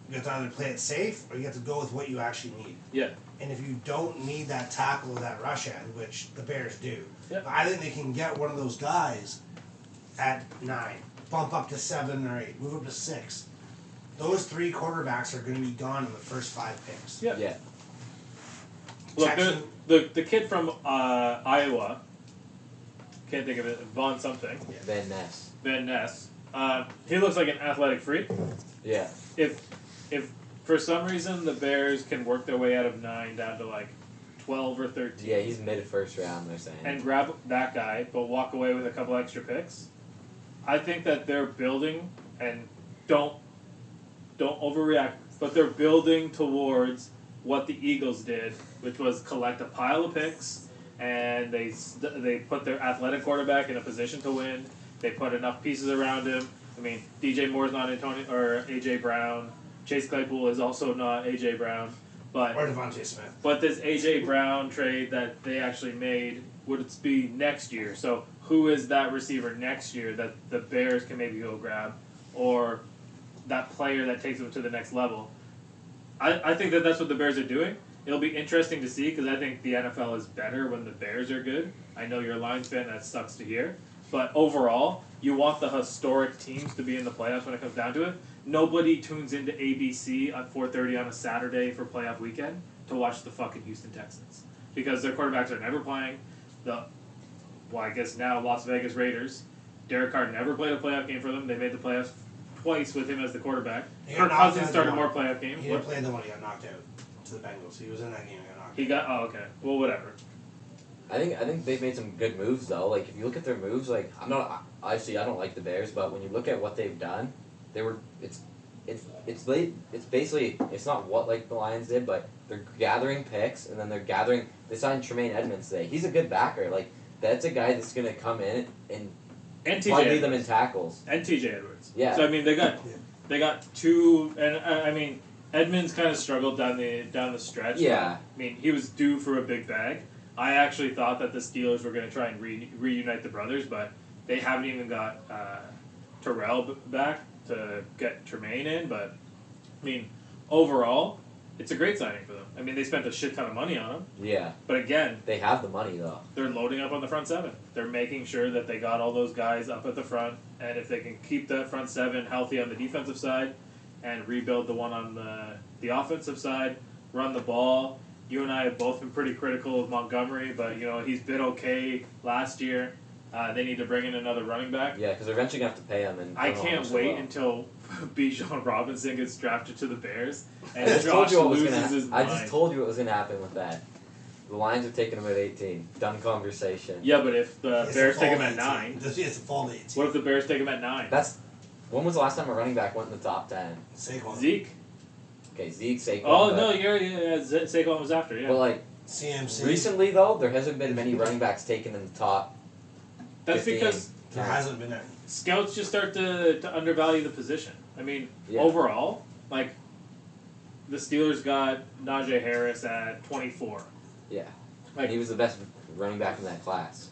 [SPEAKER 4] you have to either play it safe or you have to go with what you actually need.
[SPEAKER 1] Yeah.
[SPEAKER 4] And if you don't need that tackle or that rush end, which the Bears do,
[SPEAKER 1] yep.
[SPEAKER 4] I think they can get one of those guys at 9, bump up to 7 or 8, move up to 6. Those 3 quarterbacks are going to be gone in the first 5 picks.
[SPEAKER 1] Yeah.
[SPEAKER 3] Yeah.
[SPEAKER 1] Look, the kid from Iowa, can't think of it, Von something.
[SPEAKER 3] Van Ness.
[SPEAKER 1] Van Ness. He looks like an athletic freak.
[SPEAKER 3] Yeah.
[SPEAKER 1] If for some reason the Bears can work their way out of 9 down to like 12 or 13.
[SPEAKER 3] Yeah, he's mid first round, they're saying.
[SPEAKER 1] And grab that guy, but walk away with a couple extra picks. I think that they're building, and don't overreact, but they're building towards what the Eagles did, which was collect a pile of picks, and they put their athletic quarterback in a position to win. They put enough pieces around him. I mean, DJ Moore's not Antonio or AJ Brown. Chase Claypool is also not AJ Brown, but
[SPEAKER 4] or Devontae Smith.
[SPEAKER 1] But this AJ Brown trade that they actually made would be next year. So who is that receiver next year that the Bears can maybe go grab, or that player that takes them to the next level? I think that's what the Bears are doing. It'll be interesting to see because I think the NFL is better when the Bears are good. I know you're a Lions fan, that sucks to hear. But overall, you want the historic teams to be in the playoffs when it comes down to it. Nobody tunes into ABC at 4:30 on a Saturday for playoff weekend to watch the fucking Houston Texans because their quarterbacks are never playing. I guess now Las Vegas Raiders. Derek Carr never played a playoff game for them. They made the playoffs twice with him as the quarterback. Kirk Cousins started more playoff games.
[SPEAKER 4] He didn't play the one he got knocked out to the Bengals. He was in that game and got knocked out.
[SPEAKER 1] He got okay. Well, whatever.
[SPEAKER 3] I think they've made some good moves though. Like if you look at their moves, like I don't like the Bears, but when you look at what they've done, it's basically it's not what like the Lions did, but they're gathering picks and then they signed Tremaine Edmonds today. He's a good backer. Like that's a guy that's gonna come in and
[SPEAKER 1] TJ
[SPEAKER 3] lead them in tackles.
[SPEAKER 1] And TJ Edwards.
[SPEAKER 3] Yeah.
[SPEAKER 1] So I mean they got two, and I mean Edmonds kind of struggled down the stretch.
[SPEAKER 3] Yeah.
[SPEAKER 1] I mean he was due for a big bag. I actually thought that the Steelers were going to try and reunite the brothers, but they haven't even got Terrell back to get Tremaine in. But I mean, overall, it's a great signing for them. I mean, they spent a shit ton of money on him.
[SPEAKER 3] Yeah.
[SPEAKER 1] But again,
[SPEAKER 3] They have the money though.
[SPEAKER 1] they're loading up on the front seven. They're making sure that they got all those guys up at the front, and if they can keep that front seven healthy on the defensive side, and rebuild the one on the offensive side, run the ball. You and I have both been pretty critical of Montgomery, but he's been okay last year. They need to bring in another running back.
[SPEAKER 3] Yeah, because they're eventually gonna have to pay him. And
[SPEAKER 1] I
[SPEAKER 3] don't know how
[SPEAKER 1] can't
[SPEAKER 3] much
[SPEAKER 1] wait
[SPEAKER 3] they will.
[SPEAKER 1] until Bijan Robinson gets drafted to the Bears
[SPEAKER 3] I
[SPEAKER 1] and
[SPEAKER 3] just told
[SPEAKER 1] Josh
[SPEAKER 3] you what was
[SPEAKER 1] loses
[SPEAKER 3] gonna.
[SPEAKER 1] his
[SPEAKER 3] I
[SPEAKER 1] mind.
[SPEAKER 3] just told you what was gonna happen with that. The Lions are taking him at 18. Done conversation.
[SPEAKER 1] Yeah, but if the
[SPEAKER 4] It's
[SPEAKER 1] Bears
[SPEAKER 4] a
[SPEAKER 1] take him
[SPEAKER 4] fall
[SPEAKER 1] at 9,
[SPEAKER 4] It's a fall to 18.
[SPEAKER 1] what if the Bears take him at 9?
[SPEAKER 3] That's. When was the last time a running back went in the top 10?
[SPEAKER 4] Saquon.
[SPEAKER 1] Zeke?
[SPEAKER 3] Okay, Zeke, Saquon.
[SPEAKER 1] Oh,
[SPEAKER 3] but,
[SPEAKER 1] no, Saquon was after, yeah.
[SPEAKER 3] But like
[SPEAKER 4] CMC.
[SPEAKER 3] recently though, there hasn't been many running backs taken in the top.
[SPEAKER 1] That's
[SPEAKER 3] 15,
[SPEAKER 1] because
[SPEAKER 4] There
[SPEAKER 3] 10.
[SPEAKER 4] hasn't been any.
[SPEAKER 1] scouts just start to undervalue the position. I mean,
[SPEAKER 3] Yeah.
[SPEAKER 1] overall, like, the Steelers got Najee Harris at 24.
[SPEAKER 3] Yeah.
[SPEAKER 1] Like,
[SPEAKER 3] He was the best running back in that class.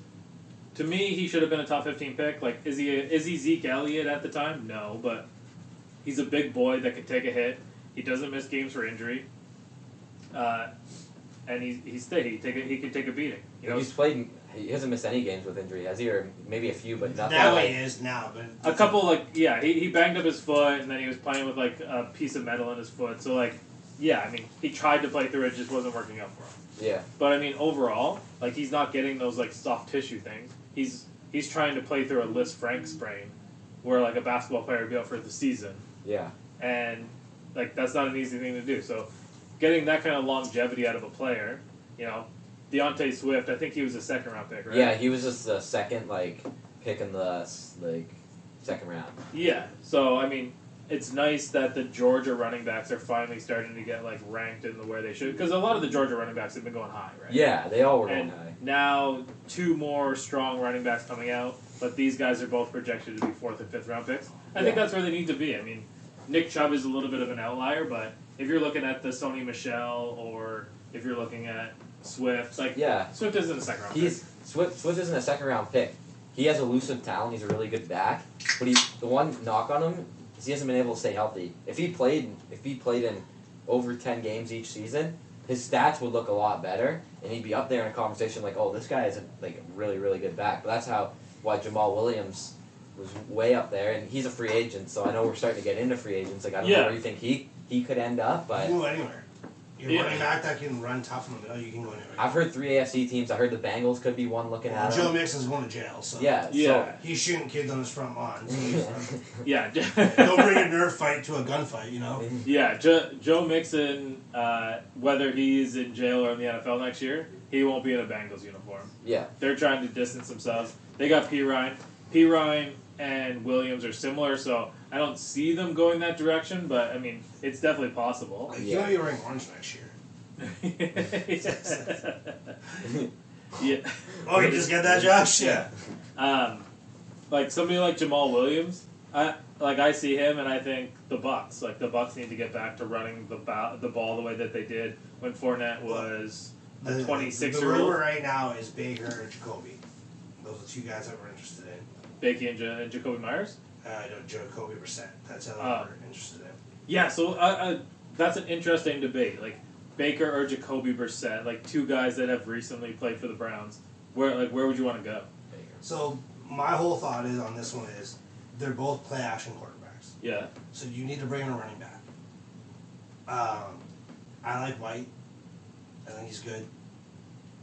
[SPEAKER 1] to me, he should have been a top 15 pick. Like, is he Zeke Elliott at the time? No, but he's a big boy that could take a hit. He doesn't miss games for injury. And he's steady. He can take a beating.
[SPEAKER 3] He's played. He hasn't missed any games with injury, has he? Or maybe a few, but nothing.
[SPEAKER 4] Now
[SPEAKER 3] like,
[SPEAKER 4] he is now, but
[SPEAKER 1] a couple, he banged up his foot, and then he was playing with, a piece of metal in his foot. So, I mean, he tried to play through it, just wasn't working out for him.
[SPEAKER 3] Yeah.
[SPEAKER 1] But, I mean, overall, he's not getting those, soft tissue things. He's trying to play through a Liz Frank sprain, where, a basketball player would be out for the season.
[SPEAKER 3] Yeah.
[SPEAKER 1] And, that's not an easy thing to do. So, getting that kind of longevity out of a player, Deontay Swift, I think he was a second-round pick, right?
[SPEAKER 3] Yeah, he was just the second pick in the second round.
[SPEAKER 1] Yeah. So, I mean, it's nice that the Georgia running backs are finally starting to get, ranked in the where they should. Because a lot of the Georgia running backs have been going high, right?
[SPEAKER 3] Yeah, they all were going
[SPEAKER 1] And
[SPEAKER 3] high.
[SPEAKER 1] now, 2 more strong running backs coming out, but these guys are both projected to be 4th and 5th round picks. I think that's where they need to be. I mean, Nick Chubb is a little bit of an outlier, but if you're looking at the Sony Michel or if you're looking at Swift,
[SPEAKER 3] Yeah.
[SPEAKER 1] Swift isn't a second round pick.
[SPEAKER 3] Swift isn't a second round pick. He has elusive talent. He's a really good back, but the one knock on him is he hasn't been able to stay healthy. If he played in over 10 games each season, his stats would look a lot better, and he'd be up there in a conversation oh, this guy is a really, really good back. But that's why Jamal Williams was way up there, and he's a free agent. So I know we're starting to get into free agents. I don't know where you think he could end up, but
[SPEAKER 4] you can go anywhere. You're running back that can run tough in the middle, you can go anywhere.
[SPEAKER 3] I've heard 3 AFC teams. I heard the Bengals could be one looking at him.
[SPEAKER 4] Joe Mixon's going to jail, so
[SPEAKER 1] Yeah.
[SPEAKER 4] he's shooting kids on his front lawn. So
[SPEAKER 1] Yeah.
[SPEAKER 4] don't bring a Nerf fight to a gunfight,
[SPEAKER 1] Yeah, Joe Mixon, whether he's in jail or in the NFL next year, he won't be in a Bengals uniform.
[SPEAKER 3] Yeah.
[SPEAKER 1] They're trying to distance themselves. They got P. Ryan. P. Ryan and Williams are similar, so I don't see them going that direction, but, I mean, it's definitely possible.
[SPEAKER 4] He's going to be wearing orange next year.
[SPEAKER 1] Yeah.
[SPEAKER 4] Oh, you just get that, Josh?
[SPEAKER 1] Yeah. Somebody like Jamal Williams, I see him and I think the Bucks. The Bucks need to get back to running the ball the way that they did when Fournette was a 26-year-old.
[SPEAKER 4] The rumor right now is Baker or Jacoby. Those are 2 guys that we're interested in.
[SPEAKER 1] Bakey and Jacoby Myers?
[SPEAKER 4] No, Jacoby Brissett. That's how we're interested in.
[SPEAKER 1] Yeah, so that's an interesting debate. Baker or Jacoby Brissett, 2 guys that have recently played for the Browns. Where would you want to go?
[SPEAKER 4] So my whole thought is on this one is they're both play action quarterbacks.
[SPEAKER 1] Yeah.
[SPEAKER 4] So you need to bring in a running back. I like White. I think he's good.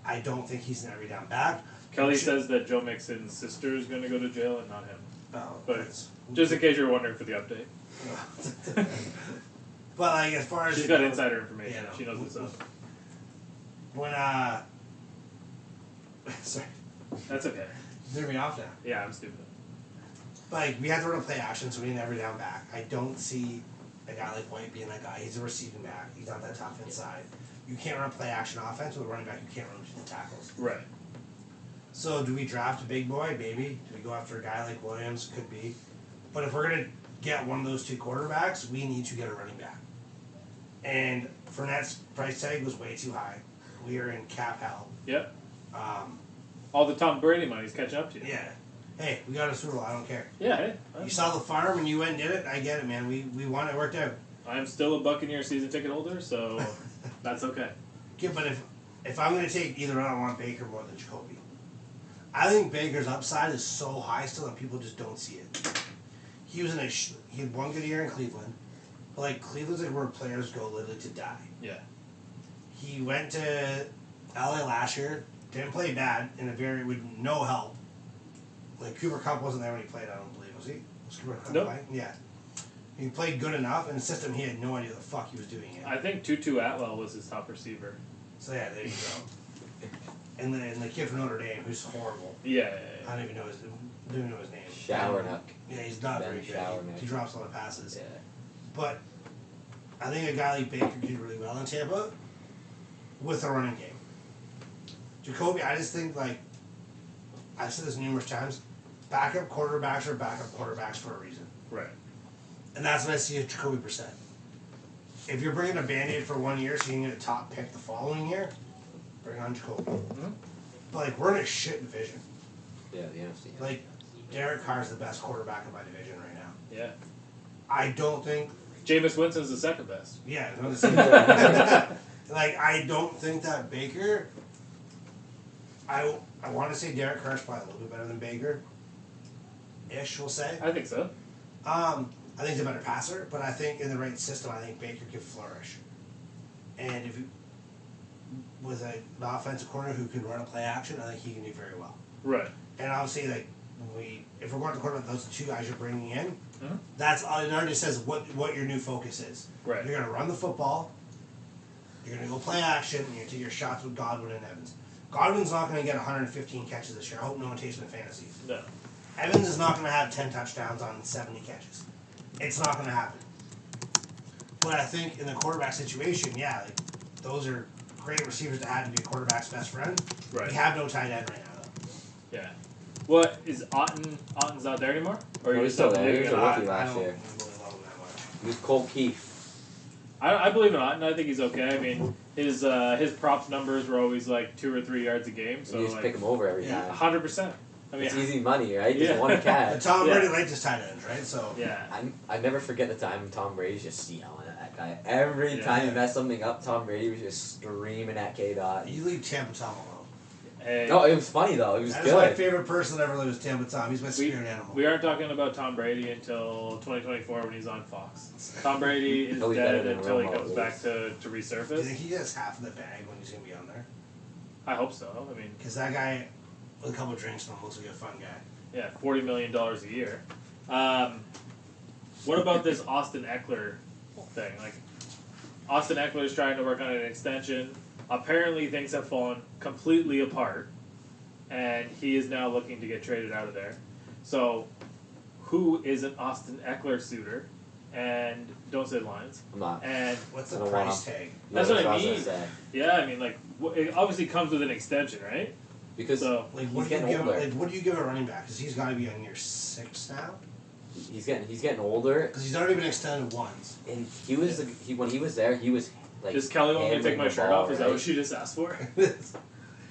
[SPEAKER 4] I don't think he's an every down back.
[SPEAKER 1] Kelly says that Joe Mixon's sister is going to go to jail and not him.
[SPEAKER 4] Oh,
[SPEAKER 1] But just in case you're wondering for the update.
[SPEAKER 4] But as far as
[SPEAKER 1] She's got insider information.
[SPEAKER 4] Yeah,
[SPEAKER 1] She knows what's up.
[SPEAKER 4] When sorry,
[SPEAKER 1] That's okay.
[SPEAKER 4] threw me off now.
[SPEAKER 1] Yeah, I'm stupid.
[SPEAKER 4] We have to run a play action, so we need an every down back. I don't see a guy like White being that guy. He's a receiving back. He's not that tough inside. You can't run play action offense with a running back. You can't run between the tackles.
[SPEAKER 1] Right.
[SPEAKER 4] So do we draft a big boy? Maybe. Do we go after a guy like Williams? Could be. But if we're gonna get one of those 2 quarterbacks, we need to get a running back. And Fournette's price tag was way too high. We are in cap hell.
[SPEAKER 1] Yep.
[SPEAKER 4] Um,
[SPEAKER 1] All the Tom Brady money's catching up to you.
[SPEAKER 4] yeah. Hey, we got a Super Bowl. I don't care.
[SPEAKER 5] Yeah, hey,
[SPEAKER 4] You saw the farm and you went and did it. I get it, man. We won. It worked out.
[SPEAKER 5] I'm still a Buccaneer season ticket holder, so that's okay.
[SPEAKER 4] Yeah, but if I'm gonna take either one, I want Baker more than Jacoby. I think Baker's upside is so high still that people just don't see it. He was he had one good year in Cleveland, but like Cleveland's like where players go literally to die.
[SPEAKER 5] Yeah.
[SPEAKER 4] He went to LA last year, didn't play bad with no help. Like Cooper Kupp wasn't there when he played. I don't believe was he? Was Cooper Kupp
[SPEAKER 5] Nope.
[SPEAKER 4] playing? Yeah. He played good enough in the system. He had no idea what the fuck he was doing.
[SPEAKER 5] I think Tutu Atwell was his top receiver.
[SPEAKER 4] So yeah, there you go. And the kid from Notre Dame, who's horrible.
[SPEAKER 5] Yeah.
[SPEAKER 4] I don't even know his name.
[SPEAKER 3] Showernuck.
[SPEAKER 4] Yeah, he's not
[SPEAKER 3] Ben
[SPEAKER 4] very good.
[SPEAKER 3] Showernuck.
[SPEAKER 4] He drops a lot of passes.
[SPEAKER 3] Yeah.
[SPEAKER 4] But I think a guy like Baker could do really well in Tampa with a running game. Jacoby, I just think like I've said this numerous times, backup quarterbacks are backup quarterbacks for a reason.
[SPEAKER 5] Right.
[SPEAKER 4] And that's what I see with Jacoby Brissett. If you're bringing a Band-Aid for 1 year so you can get a top pick the following year, bring on Jacoby.
[SPEAKER 5] Mm-hmm.
[SPEAKER 4] But like we're in a shit division.
[SPEAKER 3] Yeah, the NFC.
[SPEAKER 4] Like Derek Carr's the best quarterback in my division right now.
[SPEAKER 5] Yeah.
[SPEAKER 4] I don't think.
[SPEAKER 5] Jameis Winston's the second best.
[SPEAKER 4] Yeah, like I don't think that Baker. I want to say Derek Carr's probably a little bit better than Baker. Ish, we'll say.
[SPEAKER 5] I think so.
[SPEAKER 4] I think he's a better passer, but I think in the right system, I think Baker could flourish. And if you with an offensive corner who can run a play action, I think he can do very well.
[SPEAKER 5] Right.
[SPEAKER 4] And obviously, like if we're going to quarterback, those two guys you're bringing in,
[SPEAKER 5] Mm-hmm.
[SPEAKER 4] that's it already says what your new focus is.
[SPEAKER 5] Right.
[SPEAKER 4] You're going to run the football. You're going to go play action. And you're going to take your shots with Godwin and Evans. Godwin's not going to get 115 catches this year. I hope no one takes him in fantasy.
[SPEAKER 5] No.
[SPEAKER 4] Evans is not going to have 10 touchdowns on 70 catches. It's not going to happen. But I think in the quarterback situation, yeah, like those are great receivers to have to be a quarterback's best friend.
[SPEAKER 5] Right.
[SPEAKER 4] We have no tight end right now, though.
[SPEAKER 5] Yeah. What is Otten's not there anymore? Or
[SPEAKER 3] No,
[SPEAKER 5] you
[SPEAKER 3] he's
[SPEAKER 5] still
[SPEAKER 3] still there.
[SPEAKER 5] believe
[SPEAKER 3] He was
[SPEAKER 5] in
[SPEAKER 3] a
[SPEAKER 5] Otten?
[SPEAKER 3] rookie last year.
[SPEAKER 4] really love him that much.
[SPEAKER 3] He was Cole Keith.
[SPEAKER 5] I believe in Otten. I think he's okay. I mean, his props numbers were always like 2 or 3 yards a game. So
[SPEAKER 3] you just
[SPEAKER 5] like,
[SPEAKER 3] pick him over every
[SPEAKER 4] Yeah.
[SPEAKER 3] time.
[SPEAKER 5] 100%. I mean,
[SPEAKER 3] It's easy money, right?
[SPEAKER 5] Yeah.
[SPEAKER 3] Just one
[SPEAKER 4] But
[SPEAKER 3] catch.
[SPEAKER 4] Tom
[SPEAKER 5] Yeah.
[SPEAKER 4] Brady liked his tight ends, right? So
[SPEAKER 5] yeah.
[SPEAKER 3] I never forget the time Tom Brady's just yelling at that guy. Every
[SPEAKER 5] Yeah.
[SPEAKER 3] time he messed something up, Tom Brady was just screaming at K-Dot.
[SPEAKER 4] you leave Tampa Tom alone.
[SPEAKER 5] Hey,
[SPEAKER 3] No, it was funny though. It was
[SPEAKER 4] That is my
[SPEAKER 3] good.
[SPEAKER 4] favorite person that ever lived was Tampa Tom. He's my spirit animal.
[SPEAKER 5] we aren't talking about Tom Brady until 2024 when he's on Fox. Tom Brady is
[SPEAKER 3] He'll be better
[SPEAKER 5] dead
[SPEAKER 3] than
[SPEAKER 5] until he
[SPEAKER 3] Romo,
[SPEAKER 5] comes
[SPEAKER 3] at
[SPEAKER 5] back to
[SPEAKER 4] Do you
[SPEAKER 5] resurface.
[SPEAKER 4] think he gets half of the bag when he's going to be on there?
[SPEAKER 5] I hope so. I mean,
[SPEAKER 4] Because that guy, with a couple of drinks in him, looks like a fun guy.
[SPEAKER 5] yeah, $40 million a year. What about this Austin Eckler thing? Like, Austin Eckler is trying to work on an extension. Apparently, things have fallen completely apart, and he is now looking to get traded out of there. So, who is an Austin Eckler suitor? And don't say lines.
[SPEAKER 3] I'm not.
[SPEAKER 5] And
[SPEAKER 4] What's
[SPEAKER 3] I
[SPEAKER 4] the
[SPEAKER 3] don't
[SPEAKER 4] price
[SPEAKER 3] wanna-
[SPEAKER 4] tag?
[SPEAKER 5] That's
[SPEAKER 3] Yeah,
[SPEAKER 5] what I
[SPEAKER 3] was gonna
[SPEAKER 5] mean.
[SPEAKER 3] say.
[SPEAKER 5] yeah, I mean, like, it obviously comes with an extension, right?
[SPEAKER 3] Because
[SPEAKER 5] So,
[SPEAKER 4] Like,
[SPEAKER 3] He's
[SPEAKER 4] what do you
[SPEAKER 3] getting
[SPEAKER 4] give?
[SPEAKER 3] older.
[SPEAKER 4] Like, what do you give a running back? Because he's got to be on year 6 now.
[SPEAKER 3] he's getting older,
[SPEAKER 4] Because he's already been extended once.
[SPEAKER 3] and he was when he was there, he was like.
[SPEAKER 5] does Kelly want me to take
[SPEAKER 3] handling
[SPEAKER 5] my
[SPEAKER 3] the
[SPEAKER 5] shirt
[SPEAKER 3] ball,
[SPEAKER 5] off? Is that
[SPEAKER 3] right?
[SPEAKER 5] what she just asked for?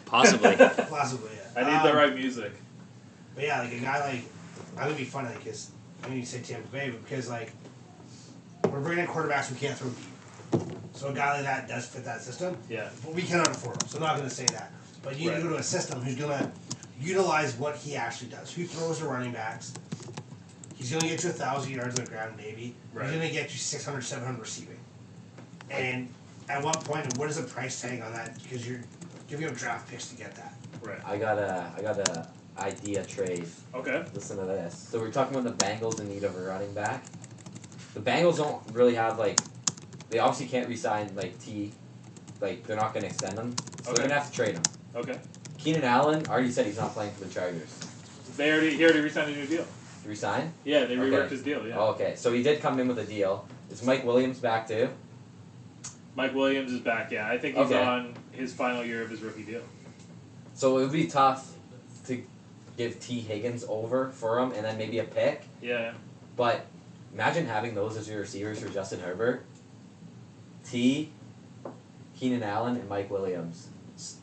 [SPEAKER 3] Possibly.
[SPEAKER 4] Possibly, yeah.
[SPEAKER 5] I need the right music.
[SPEAKER 4] But yeah, like a guy like I'm gonna be funny because I'm gonna say Tampa Bay, but because like we're bringing in quarterbacks who can't throw deep. So a guy like that does fit that system.
[SPEAKER 5] Yeah.
[SPEAKER 4] But we cannot afford him, so I'm not gonna say that. But you need to
[SPEAKER 5] Right.
[SPEAKER 4] go to a system who's gonna utilize what he actually does. Who throws the running backs? He's gonna get you 1,000 yards on the ground, maybe.
[SPEAKER 5] Right.
[SPEAKER 4] He's gonna get you 600, 700 receiving. And at what point, and what is the price tag on that? Because you're giving up draft picks to get that.
[SPEAKER 5] Right.
[SPEAKER 3] I got a idea trade.
[SPEAKER 5] Okay.
[SPEAKER 3] Listen to this. So we're talking about the Bengals in need of a running back. The Bengals don't really have they obviously can't re-sign T, they're not gonna extend him, so
[SPEAKER 5] Okay.
[SPEAKER 3] they're gonna have to trade him.
[SPEAKER 5] Okay.
[SPEAKER 3] Keenan Allen already said he's not playing for the Chargers.
[SPEAKER 5] He already re-signed a new deal.
[SPEAKER 3] Resign?
[SPEAKER 5] Yeah, they reworked
[SPEAKER 3] Okay.
[SPEAKER 5] his deal. Yeah.
[SPEAKER 3] Oh, okay. So he did come in with a deal. Is Mike Williams back too?
[SPEAKER 5] Mike Williams is back. Yeah, I think he's
[SPEAKER 3] Okay.
[SPEAKER 5] on his final year of his rookie deal.
[SPEAKER 3] So it would be tough to give T Higgins over for him and then maybe a pick.
[SPEAKER 5] Yeah.
[SPEAKER 3] But imagine having those as your receivers for Justin Herbert. T, Keenan Allen, and Mike Williams.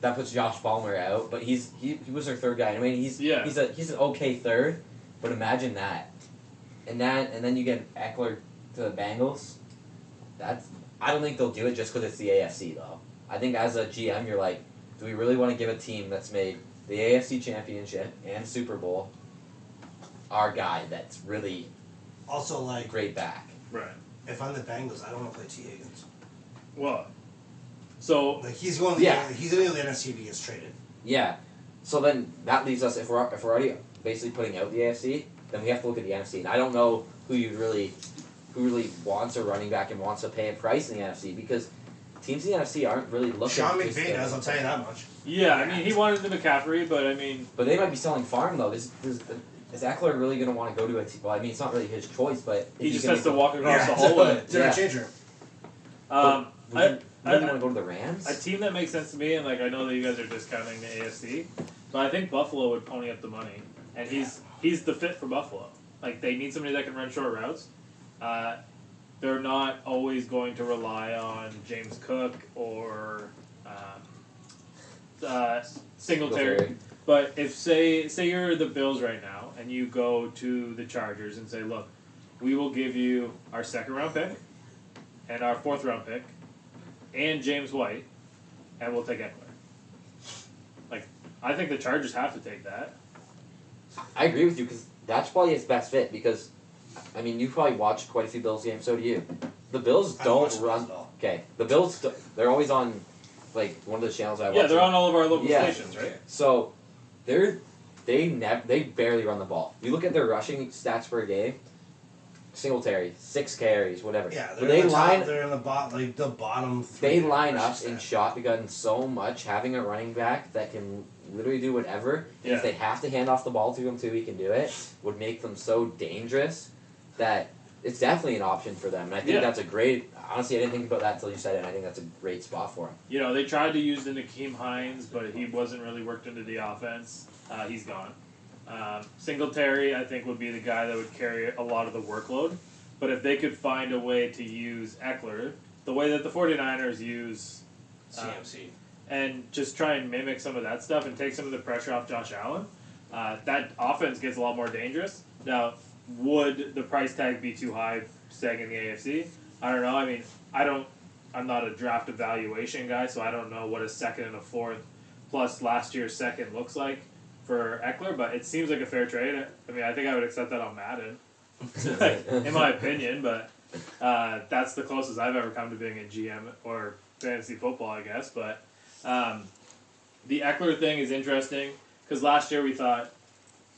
[SPEAKER 3] that puts Josh Palmer out, but he was their third guy. I mean, he's an okay third, but imagine that, and then you get Eckler to the Bengals. I don't think they'll do it just because it's the AFC though. I think as a GM, you're like, do we really want to give a team that's made the AFC Championship and Super Bowl our guy that's really
[SPEAKER 4] Also, like,
[SPEAKER 3] great back?
[SPEAKER 5] Right.
[SPEAKER 4] if I'm the Bengals, I don't want to play T. Higgins.
[SPEAKER 5] Well, so
[SPEAKER 4] Like, he's going to he's going to the NFC if he gets traded.
[SPEAKER 3] Yeah. So then that leaves us, if we're already basically putting out the AFC, then we have to look at the NFC. And I don't know who really wants a running back and wants to pay a price in the NFC, because teams in the NFC aren't really looking.
[SPEAKER 4] Sean
[SPEAKER 3] just
[SPEAKER 4] McVay does, I'll tell you that much.
[SPEAKER 5] yeah, I mean, he wanted the McCaffrey, but I mean,
[SPEAKER 3] But they might be selling farm though. Is Eckler really going to want to go to a team? Well, I mean, it's not really his choice, but
[SPEAKER 5] he just
[SPEAKER 3] gonna
[SPEAKER 5] has to
[SPEAKER 3] go-
[SPEAKER 5] walk across the hallway.
[SPEAKER 4] They're
[SPEAKER 3] Yeah.
[SPEAKER 4] a changer.
[SPEAKER 3] Would you
[SPEAKER 5] I-
[SPEAKER 3] want to go to the Rams?
[SPEAKER 5] A team that makes sense to me, and like I know that you guys are discounting the AFC, but I think Buffalo would pony up the money, and he's the fit for Buffalo. Like they need somebody that can run short routes. They're not always going to rely on James Cook or Singletary. But if say you're the Bills right now, and you go to the Chargers and say, look, we will give you our 2nd round pick, and our 4th round pick, and James White, and we'll take Eckler. Like, I think the Chargers have to take that.
[SPEAKER 3] I agree with you, because that's probably his best fit, because, I mean, you probably watched quite a few Bills games, so do you. The Bills
[SPEAKER 4] I
[SPEAKER 3] don't
[SPEAKER 4] watch the
[SPEAKER 3] run...
[SPEAKER 4] Bills at all.
[SPEAKER 3] Okay, the Bills, they're always on, like, one of the channels I watch.
[SPEAKER 5] Yeah, they're on all of our local
[SPEAKER 3] Yeah.
[SPEAKER 5] stations, right?
[SPEAKER 3] So, they barely run the ball. You look at their rushing stats per game, Singletary, 6 carries, whatever.
[SPEAKER 4] Yeah,
[SPEAKER 3] But
[SPEAKER 4] they're in the top, they're in the the bottom 3.
[SPEAKER 3] They line up
[SPEAKER 4] rushing
[SPEAKER 3] in
[SPEAKER 4] stats.
[SPEAKER 3] shotgun so much, having a running back that can literally do whatever. And
[SPEAKER 5] Yeah.
[SPEAKER 3] if they have to hand off the ball to him too, he can do it. Would make them so dangerous that it's definitely an option for them. And I think
[SPEAKER 5] Yeah.
[SPEAKER 3] that's a great. Honestly, I didn't think about that until you said it. And I think that's a great spot for him.
[SPEAKER 5] You know, they tried to use the Nakeem Hines, but he wasn't really worked into the offense. He's gone. Singletary, I think, would be the guy that would carry a lot of the workload. But if they could find a way to use Eckler, the way that the 49ers use
[SPEAKER 4] CMC.
[SPEAKER 5] and just try and mimic some of that stuff and take some of the pressure off Josh Allen, that offense gets a lot more dangerous. Now, would the price tag be too high staying in the AFC? I don't know. I mean, I'm not a draft evaluation guy, so I don't know what a 2nd and a 4th plus last year's 2nd looks like for Eckler, but it seems like a fair trade. I mean, I think I would accept that on Madden, in my opinion, but that's the closest I've ever come to being a GM or fantasy football, I guess. But the Eckler thing is interesting because last year we thought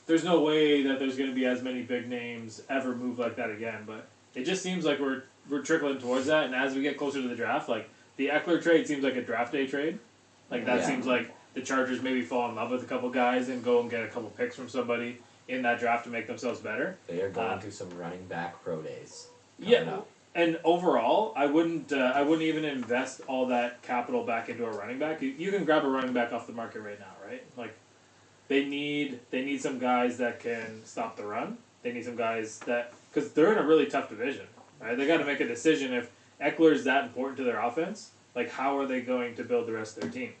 [SPEAKER 5] there's no way that there's going to be as many big names ever move like that again, but it just seems like we're trickling towards that, and as we get closer to the draft, like the Eckler trade seems like a draft day trade. Like that seems like the Chargers maybe fall in love with a couple guys and go and get a couple picks from somebody in that draft to make themselves better.
[SPEAKER 3] They are going through some running back pro days.
[SPEAKER 5] Yeah, and overall, I wouldn't even invest all that capital back into a running back. You can grab a running back off the market right now, right? Like they need some guys that can stop the run. They need some guys that because they're in a really tough division, right? They got to make a decision if Eckler is that important to their offense. Like how are they going to build the rest of their team?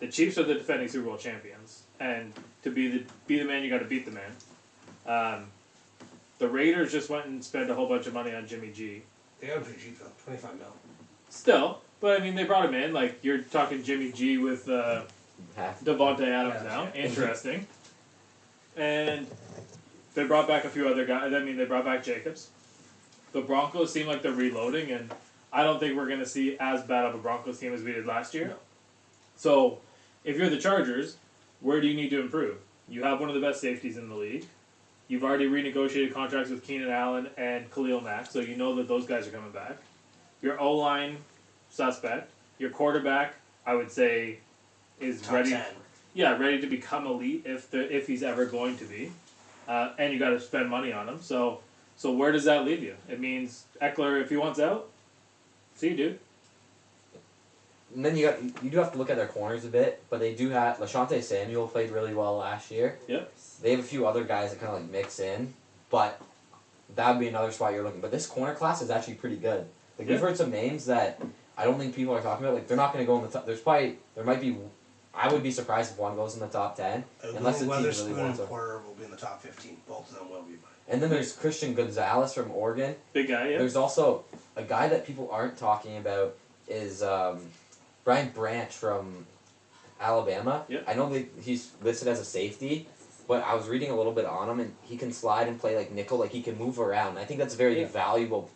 [SPEAKER 5] The Chiefs are the defending Super Bowl champions, and to be the man, you got to beat the man. The Raiders just went and spent a whole bunch of money on Jimmy G.
[SPEAKER 4] They are pretty cheap though, 25 mil.
[SPEAKER 5] Still, but I mean, they brought him in. Like you're talking Jimmy G with Devontae Adams now. Interesting. And they brought back a few other guys. I mean, they brought back Jacobs. The Broncos seem like they're reloading, and I don't think we're going to see as bad of a Broncos team as we did last year.
[SPEAKER 4] No.
[SPEAKER 5] So, if you're the Chargers, where do you need to improve? You have one of the best safeties in the league. You've already renegotiated contracts with Keenan Allen and Khalil Mack, so you know that those guys are coming back. Your O-line, suspect. Your quarterback, I would say, is
[SPEAKER 4] Top
[SPEAKER 5] ready.
[SPEAKER 4] 10.
[SPEAKER 5] Yeah, ready to become elite if he's ever going to be. And you got to spend money on him. So where does that leave you? It means Eckler, if he wants out, see you, dude.
[SPEAKER 3] And then you do have to look at their corners a bit, but they do have Lashonte Samuel played really well last year.
[SPEAKER 5] Yep.
[SPEAKER 3] They have a few other guys that kind of like mix in, but that would be another spot you're looking. But this corner class is actually pretty good. Like we've heard some names that I don't think people are talking about. Like they're not going to go in the top. There might be I would be surprised if one goes in the top 10, unless the team really
[SPEAKER 4] Weatherspoon
[SPEAKER 3] wants
[SPEAKER 4] and
[SPEAKER 3] him.
[SPEAKER 4] Porter will be in the top 15. Both of them will be.
[SPEAKER 3] And then there's Christian Gonzalez from Oregon.
[SPEAKER 5] Big guy, yeah.
[SPEAKER 3] There's also a guy that people aren't talking about is Brian Branch from Alabama.
[SPEAKER 5] Yep.
[SPEAKER 3] I know that he's listed as a safety, but I was reading a little bit on him, and he can slide and play like nickel, like he can move around. I think that's a very valuable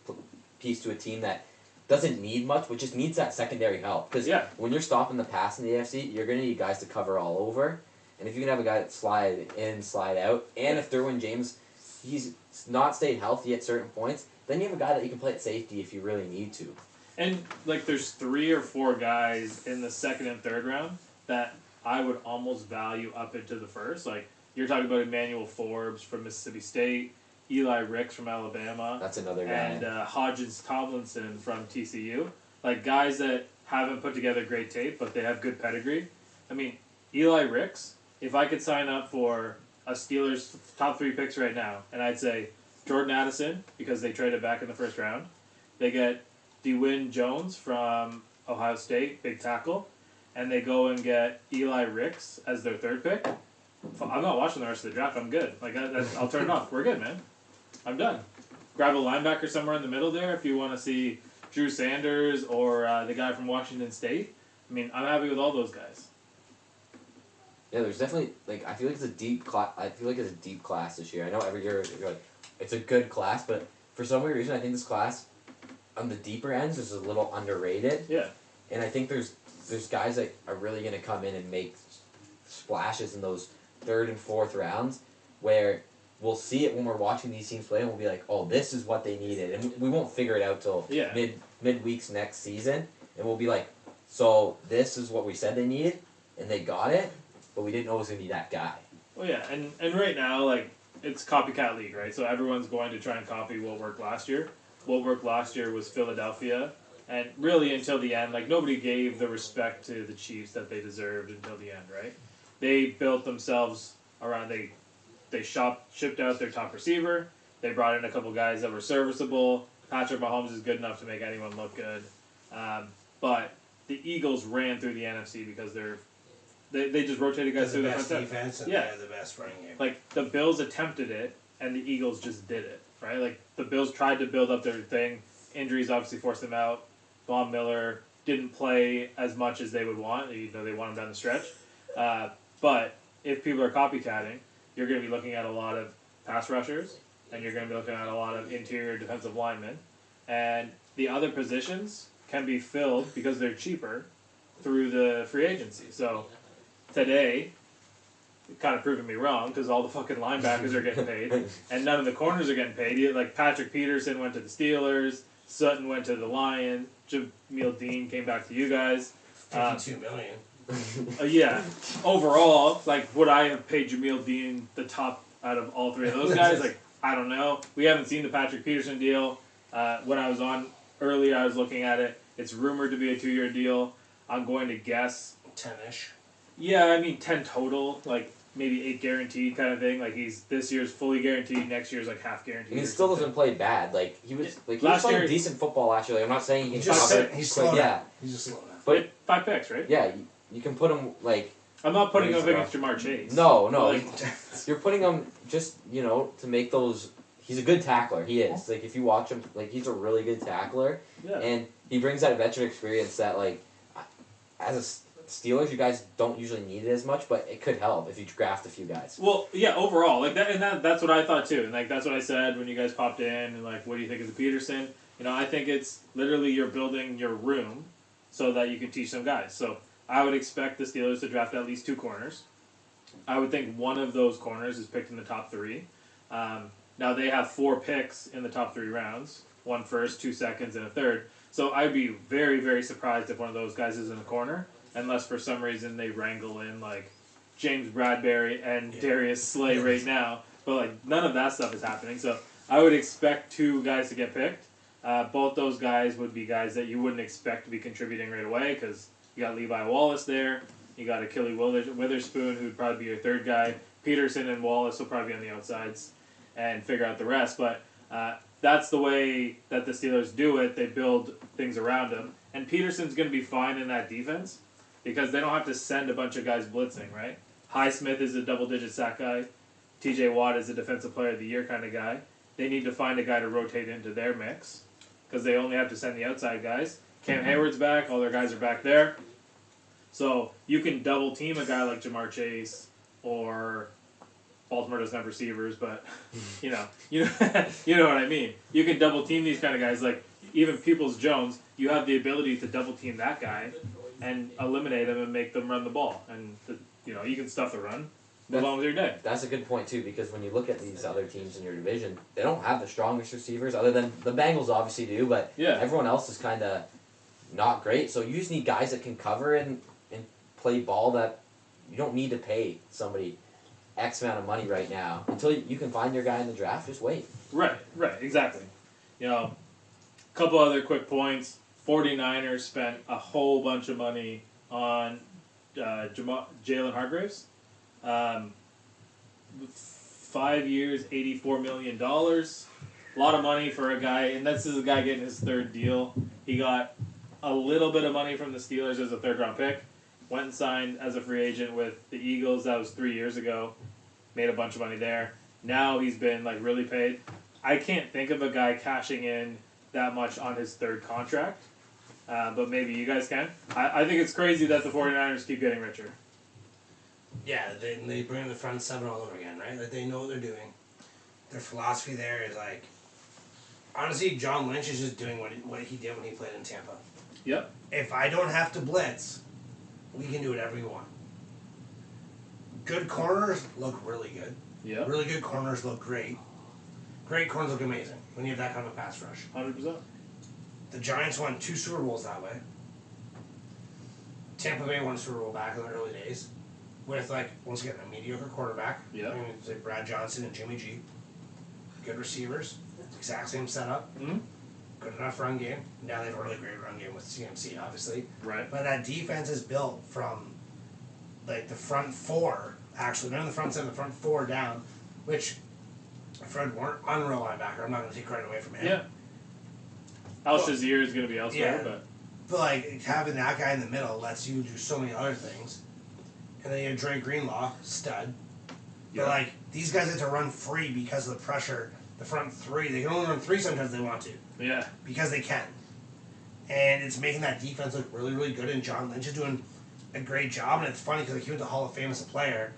[SPEAKER 3] piece to a team that doesn't need much, but just needs that secondary help. Because when you're stopping the pass in the AFC, you're going to need guys to cover all over. And if you can have a guy that slide in, slide out, and if Derwin James, he's not stayed healthy at certain points, then you have a guy that you can play at safety if you really need to.
[SPEAKER 5] And, like, there's 3 or 4 guys in the second and third round that I would almost value up into the first. Like, you're talking about Emmanuel Forbes from Mississippi State, Eli Ricks from Alabama.
[SPEAKER 3] That's another guy.
[SPEAKER 5] And Hodgins Tomlinson from TCU. Like, guys that haven't put together great tape, but they have good pedigree. I mean, Eli Ricks, if I could sign up for a Steelers top 3 picks right now, and I'd say Jordan Addison, because they traded back in the first round. They get DeWin Jones from Ohio State, big tackle. And they go and get Eli Ricks as their 3rd pick. I'm not watching the rest of the draft. I'm good. Like, I'll turn it off. We're good, man. I'm done. Grab a linebacker somewhere in the middle there if you want to see Drew Sanders or the guy from Washington State. I mean, I'm happy with all those guys.
[SPEAKER 3] Yeah, there's definitely I feel like it's a deep class. I feel like it's a deep class this year. I know every year you're like, it's a good class, but for some weird reason, I think this class on the deeper ends is a little underrated.
[SPEAKER 5] Yeah.
[SPEAKER 3] And I think there's guys that are really going to come in and make splashes in those 3rd and 4th rounds, where we'll see it when we're watching these teams play, and we'll be like, oh, this is what they needed, and we won't figure it out till mid weeks next season, and we'll be like, so this is what we said they needed, and they got it, but we didn't know it was going to be that guy.
[SPEAKER 5] Well, yeah, and right now, like, it's copycat league, right? So everyone's going to try and copy what worked last year. What worked last year was Philadelphia, and really until the end, like, nobody gave the respect to the Chiefs that they deserved until the end, right? They built themselves around, they shipped out their top receiver, they brought in a couple guys that were serviceable. Patrick Mahomes is good enough to make anyone look good. But the Eagles ran through the NFC because they just rotated guys through
[SPEAKER 4] the
[SPEAKER 5] the
[SPEAKER 4] best
[SPEAKER 5] front
[SPEAKER 4] defense and
[SPEAKER 5] yeah.
[SPEAKER 4] the best running game.
[SPEAKER 5] Like, the Bills attempted it, and the Eagles just did it, right? Like, the Bills tried to build up their thing. Injuries obviously forced them out. Von Miller didn't play as much as they would want. You know, they want him down the stretch. But if people are copycatting, you're going to be looking at a lot of pass rushers, and you're going to be looking at a lot of interior defensive linemen. And the other positions can be filled, because they're cheaper, through the free agency. So today, kind of proving me wrong, because all the fucking linebackers are getting paid, and none of the corners are getting paid. Like, Patrick Peterson went to the Steelers, Sutton went to the Lions, Jameal Dean came back to you guys.
[SPEAKER 4] $52 million.
[SPEAKER 5] Yeah. Overall, like, would I have paid Jameal Dean the top out of all 3 of those guys? Like, I don't know. We haven't seen the Patrick Peterson deal. When I was on earlier, I was looking at it. It's rumored to be a 2-year deal. I'm going to guess
[SPEAKER 4] 10-ish.
[SPEAKER 5] Yeah, I mean 10 total, like maybe 8 guaranteed kind of thing. Like, he's this year's fully guaranteed, next year's like half guaranteed.
[SPEAKER 3] He still doesn't play bad. Like, he was playing decent football last year. Like, I'm not saying he can cover.
[SPEAKER 4] He's slow.
[SPEAKER 3] Yeah,
[SPEAKER 4] he's just slow enough.
[SPEAKER 5] But 5 picks, right?
[SPEAKER 3] Yeah, you can put him like.
[SPEAKER 5] I'm not putting him against Jamar Chase.
[SPEAKER 3] No,
[SPEAKER 5] Like,
[SPEAKER 3] you're putting him just to make those. He's a good tackler. He is. Like, if you watch him, like, he's a really good tackler, and he brings that veteran experience that, like, as a Steelers, you guys don't usually need it as much, but it could help if you draft a few guys.
[SPEAKER 5] Well, yeah, overall, like that, and that's what I thought too, and like that's what I said when you guys popped in, and like, what do you think of the Peterson? You know, I think it's literally you're building your room so that you can teach some guys. So I would expect the Steelers to draft at least 2 corners. I would think one of those corners is picked in the top 3. Now they have 4 picks in the top 3 rounds: 1 first, 2 seconds, and a 3rd. So I'd be very, very surprised if one of those guys is in the corner, unless for some reason they wrangle in like James Bradbury and Darius Slay right now. But like, none of that stuff is happening. So I would expect 2 guys to get picked. Both those guys would be guys that you wouldn't expect to be contributing right away, because you got Levi Wallace there, you got Achille Witherspoon, who would probably be your 3rd guy. Peterson and Wallace will probably be on the outsides and figure out the rest. But that's the way that the Steelers do it. They build things around him. And Peterson's going to be fine in that defense. because they don't have to send a bunch of guys blitzing, right? Highsmith is a double-digit sack guy. T.J. Watt is a defensive player of the year kind of guy. They need to find a guy to rotate into their mix because they only have to send the outside guys. Cam Hayward's back. All their guys are back there. So you can double team a guy like Jamar Chase, or Baltimore doesn't have receivers, but you know what I mean. You can double team these kind of guys, like even Peoples-Jones. You have the ability to double team that guy and eliminate him and make them run the ball, and you can stuff the run. Move on with your day.
[SPEAKER 3] That's a good point too, because when you look at these other teams in your division, they don't have the strongest receivers, other than the Bengals obviously do, but everyone else is kind of not great. So you just need guys that can cover and play ball. That you don't need to pay somebody X amount of money right now until you can find your guy in the draft. Just wait.
[SPEAKER 5] Right, exactly. A couple other quick points. 49ers spent a whole bunch of money on Jalen Hargraves. 5 years, $84 million. A lot of money for a guy, and this is a guy getting his third deal. He got a little bit of money from the Steelers as a third-round pick. Went and signed as a free agent with the Eagles. That was 3 years ago. Made a bunch of money there. Now he's been really paid. I can't think of a guy cashing in that much on his third contract, but maybe you guys can. I think it's crazy that the 49ers keep getting richer.
[SPEAKER 4] Yeah, they bring in the front seven all over again, right? Like, they know what they're doing. Their philosophy there is like, honestly, John Lynch is just doing what he did when he played in Tampa.
[SPEAKER 5] Yep.
[SPEAKER 4] If I don't have to blitz, we can do whatever we want. Good corners look really good.
[SPEAKER 5] Yep.
[SPEAKER 4] Really good corners look great. Great corners look amazing when you have that kind of a pass rush.
[SPEAKER 5] 100%.
[SPEAKER 4] The Giants won 2 Super Bowls that way. Tampa Bay won a Super Bowl back in the early days with, once again, a mediocre quarterback.
[SPEAKER 5] Yep.
[SPEAKER 4] I mean, it's like Brad Johnson and Jimmy G. Good receivers. Exact same setup.
[SPEAKER 5] Mm-hmm.
[SPEAKER 4] Good enough run game. Now they have a really great run game with CMC, obviously.
[SPEAKER 5] Right.
[SPEAKER 4] But that defense is built from, the front four, actually. Not in the front seven, the front four down, which Fred Warner, unreal linebacker. I'm not going to take credit away from him.
[SPEAKER 5] Yeah. Al Shazier is going to be elsewhere,
[SPEAKER 4] Yeah. But having that guy in the middle lets you do so many other things. And then you have Dre Greenlaw, stud.
[SPEAKER 5] Yeah.
[SPEAKER 4] But these guys get to run free because of the pressure. The front three, they can only run 3 sometimes they want to.
[SPEAKER 5] Yeah.
[SPEAKER 4] Because they can. And it's making that defense look really, really good. And John Lynch is doing a great job. And it's funny because he went to Hall of Fame as a player.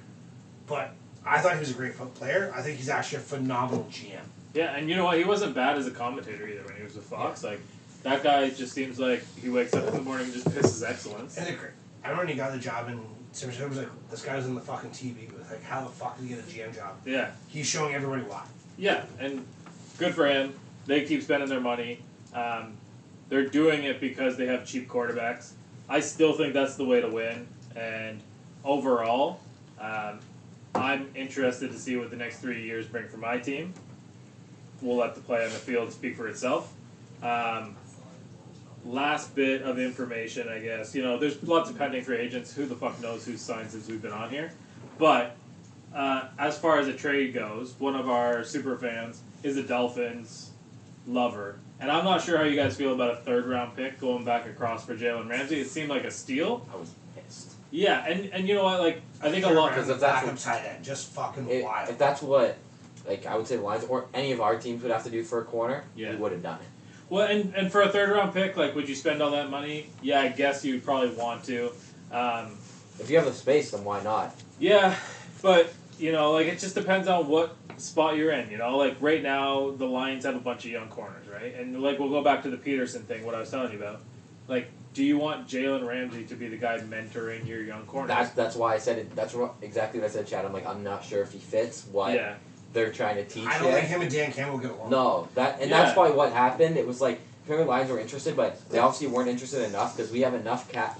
[SPEAKER 4] But I thought he was a great player. I think he's actually a phenomenal GM.
[SPEAKER 5] Yeah, and you know what? He wasn't bad as a commentator either when he was with Fox.
[SPEAKER 4] Yeah.
[SPEAKER 5] That guy just seems like he wakes up in the morning and just pisses excellence.
[SPEAKER 4] And I remember when he got the job in San Francisco, it was like, this guy was in the fucking TV booth. Like, how the fuck did he get a GM job?
[SPEAKER 5] Yeah.
[SPEAKER 4] He's showing everybody why.
[SPEAKER 5] Yeah, and good for him. They keep spending their money. They're doing it because they have cheap quarterbacks. I still think that's the way to win. And overall, I'm interested to see what the next 3 years bring for my team. We'll let the play on the field speak for itself. Last bit of information, I guess. There's lots of pending free agents. Who the fuck knows who's signed since we've been on here? But as far as a trade goes, one of our super fans is a Dolphins lover. And I'm not sure how you guys feel about a third-round pick going back across for Jalen Ramsey. It seemed like a steal.
[SPEAKER 3] I was pissed.
[SPEAKER 5] Yeah, and you know what? I think a lot...
[SPEAKER 4] Because if that's backup tight end, just fucking wild.
[SPEAKER 3] If that's what, I would say the Lions or any of our teams would have to do for a corner, we would have done it.
[SPEAKER 5] Well, and for a third-round pick, would you spend all that money? Yeah, I guess you'd probably want to.
[SPEAKER 3] If you have the space, then why not?
[SPEAKER 5] Yeah, but, it just depends on what spot you're in, right now, the Lions have a bunch of young corners, right? And, we'll go back to the Peterson thing, what I was telling you about. Do you want Jalen Ramsey to be the guy mentoring your young corners?
[SPEAKER 3] That's why I said it. That's exactly what I said, Chad. I'm not sure if he fits what they're trying to teach
[SPEAKER 4] I don't think him and Dan Campbell get along.
[SPEAKER 3] No, that's why what happened. It was apparently Lions were interested, but they obviously weren't interested enough because we have enough cap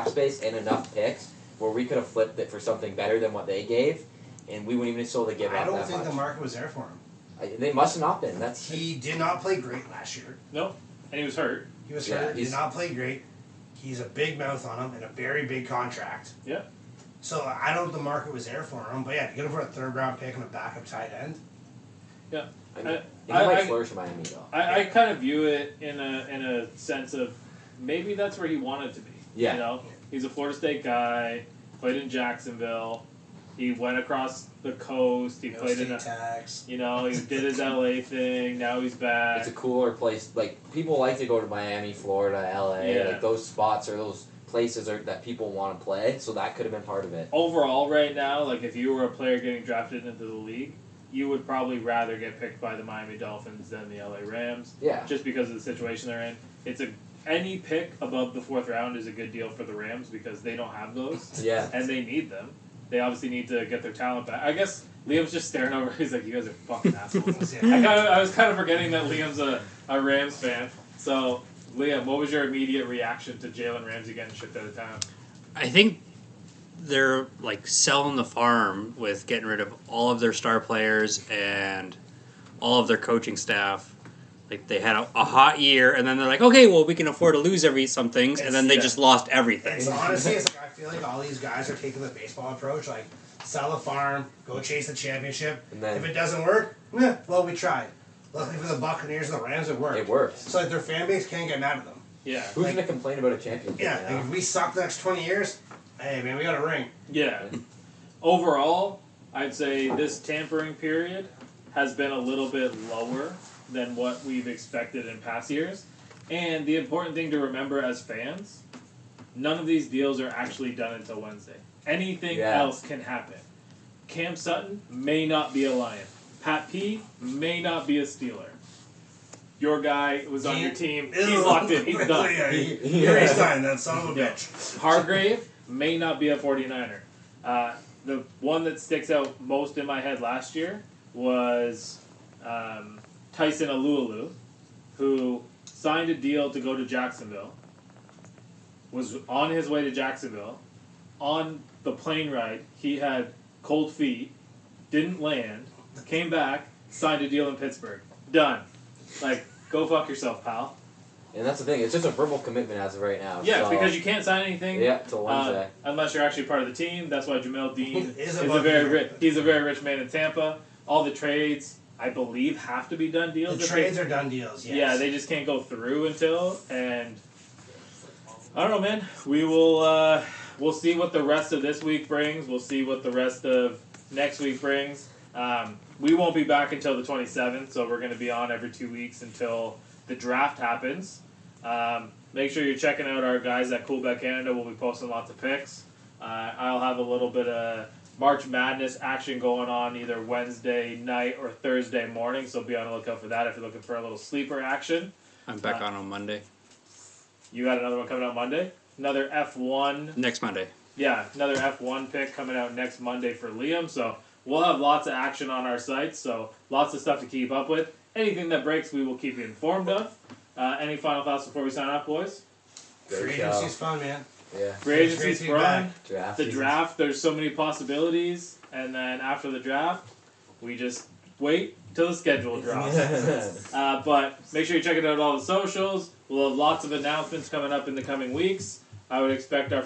[SPEAKER 3] space and enough picks where we could have flipped it for something better than what they gave, and we wouldn't even still to give up that much.
[SPEAKER 4] I don't think the market was there for him.
[SPEAKER 3] They must have not been.
[SPEAKER 4] He did not play great last year.
[SPEAKER 5] No, and he was hurt.
[SPEAKER 4] He was hurt. He did not play great. He's a big mouth on him and a very big contract.
[SPEAKER 5] Yeah.
[SPEAKER 4] So I don't know if the market was there for him, but to get him for a third-round pick and a backup tight end.
[SPEAKER 5] Yeah.
[SPEAKER 3] He might flourish in Miami though.
[SPEAKER 5] I kind of view it in a sense of maybe that's where he wanted to be.
[SPEAKER 3] Yeah.
[SPEAKER 5] You know, he's a Florida State guy, played in Jacksonville. He went across the coast. He
[SPEAKER 4] No
[SPEAKER 5] played in
[SPEAKER 4] state
[SPEAKER 5] a,
[SPEAKER 4] tax.
[SPEAKER 5] you know, he did his LA thing. Now he's back.
[SPEAKER 3] It's a cooler place. Like, people like to go to Miami, Florida, LA.
[SPEAKER 5] Yeah.
[SPEAKER 3] Like, those spots or those places that people want to play. So that could have been part of it.
[SPEAKER 5] Overall, right now, like if you were a player getting drafted into the league, you would probably rather get picked by the Miami Dolphins than the LA Rams.
[SPEAKER 3] Yeah.
[SPEAKER 5] Just because of the situation they're in. Any pick above the 4th round is a good deal for the Rams because they don't have those.
[SPEAKER 3] Yeah.
[SPEAKER 5] And they need them. They obviously need to get their talent back. I guess Liam's just staring over. He's like, "You guys are fucking assholes." I was kind of forgetting that Liam's a Rams fan. So, Liam, what was your immediate reaction to Jalen Ramsey getting shipped out of town?
[SPEAKER 6] I think they're like selling the farm with getting rid of all of their star players and all of their coaching staff. Like they had a hot year, and then they're like, okay, well, we can afford to lose some things, and then they just lost everything.
[SPEAKER 4] It's honestly, it's like I feel like all these guys are taking the baseball approach, like sell a farm, go chase the championship.
[SPEAKER 3] And then
[SPEAKER 4] If it doesn't work, well, we tried. Luckily for the Buccaneers and the Rams, it worked.
[SPEAKER 3] it works.
[SPEAKER 4] So like, their fan base can't get mad at them.
[SPEAKER 5] Yeah.
[SPEAKER 3] Who's going to complain about a championship?
[SPEAKER 4] Yeah,
[SPEAKER 3] You know?
[SPEAKER 4] like, if we suck the next 20 years, hey man, we got a ring.
[SPEAKER 5] Yeah. Overall, I'd say this tampering period has been a little bit lower than what we've expected in past years. And the important thing to remember as fans, none of these deals are actually done until Wednesday. Anything else can happen. Cam Sutton may not be a Lion. Pat P may not be a Steeler. Your guy was on your team. He's locked in. He's done.
[SPEAKER 4] Yeah, he re-signed that son of a
[SPEAKER 5] Yeah.
[SPEAKER 4] bitch.
[SPEAKER 5] Hargrave may not be a 49er. The one that sticks out most in my head last year was Tyson Alualu, who signed a deal to go to Jacksonville, was on his way to Jacksonville. On the plane ride, he had cold feet, didn't land, came back, signed a deal in Pittsburgh. Done. Like, go fuck yourself, pal.
[SPEAKER 3] And that's the thing. It's just a verbal commitment as of right now.
[SPEAKER 5] Yeah,
[SPEAKER 3] so,
[SPEAKER 5] because you can't sign anything.
[SPEAKER 3] Yeah, till Wednesday.
[SPEAKER 5] Unless you're actually part of the team. That's why Jamel Dean
[SPEAKER 4] Is
[SPEAKER 5] is
[SPEAKER 4] a
[SPEAKER 5] a
[SPEAKER 4] Buccaneer.
[SPEAKER 5] he's a very rich man in Tampa. All the trades, I believe, have to be done deals.
[SPEAKER 4] The
[SPEAKER 5] if
[SPEAKER 4] trades
[SPEAKER 5] they,
[SPEAKER 4] are done deals, yes.
[SPEAKER 5] Yeah, they just can't go through until. And I don't know, man. We will. We'll see what the rest of this week brings. We'll see what the rest of next week brings. We won't be back until the 27th, so we're going to be on every 2 weeks until the draft happens. Make sure you're checking out our guys at Coolbet Canada. We'll be posting lots of picks. I'll have a little bit of March Madness action going on either Wednesday night or Thursday morning, so be on the lookout for that if you're looking for a little sleeper action.
[SPEAKER 6] I'm back on Monday.
[SPEAKER 5] You got another one coming out Monday? Another F1.
[SPEAKER 6] Next Monday.
[SPEAKER 5] Yeah, another F1 pick coming out next Monday for Liam, so we'll have lots of action on our site, so lots of stuff to keep up with. Anything that breaks, we will keep you informed of. Any final thoughts before we sign off, boys?
[SPEAKER 4] Free agency's fun, man.
[SPEAKER 3] Yeah.
[SPEAKER 5] Free agency's
[SPEAKER 4] Great to be back.
[SPEAKER 5] fun.
[SPEAKER 3] Draft
[SPEAKER 5] The
[SPEAKER 3] season.
[SPEAKER 5] draft, there's so many possibilities, and then after the draft, we just wait till the schedule drops. But make sure you check it out on all the socials. We'll have lots of announcements coming up in the coming weeks. I would expect our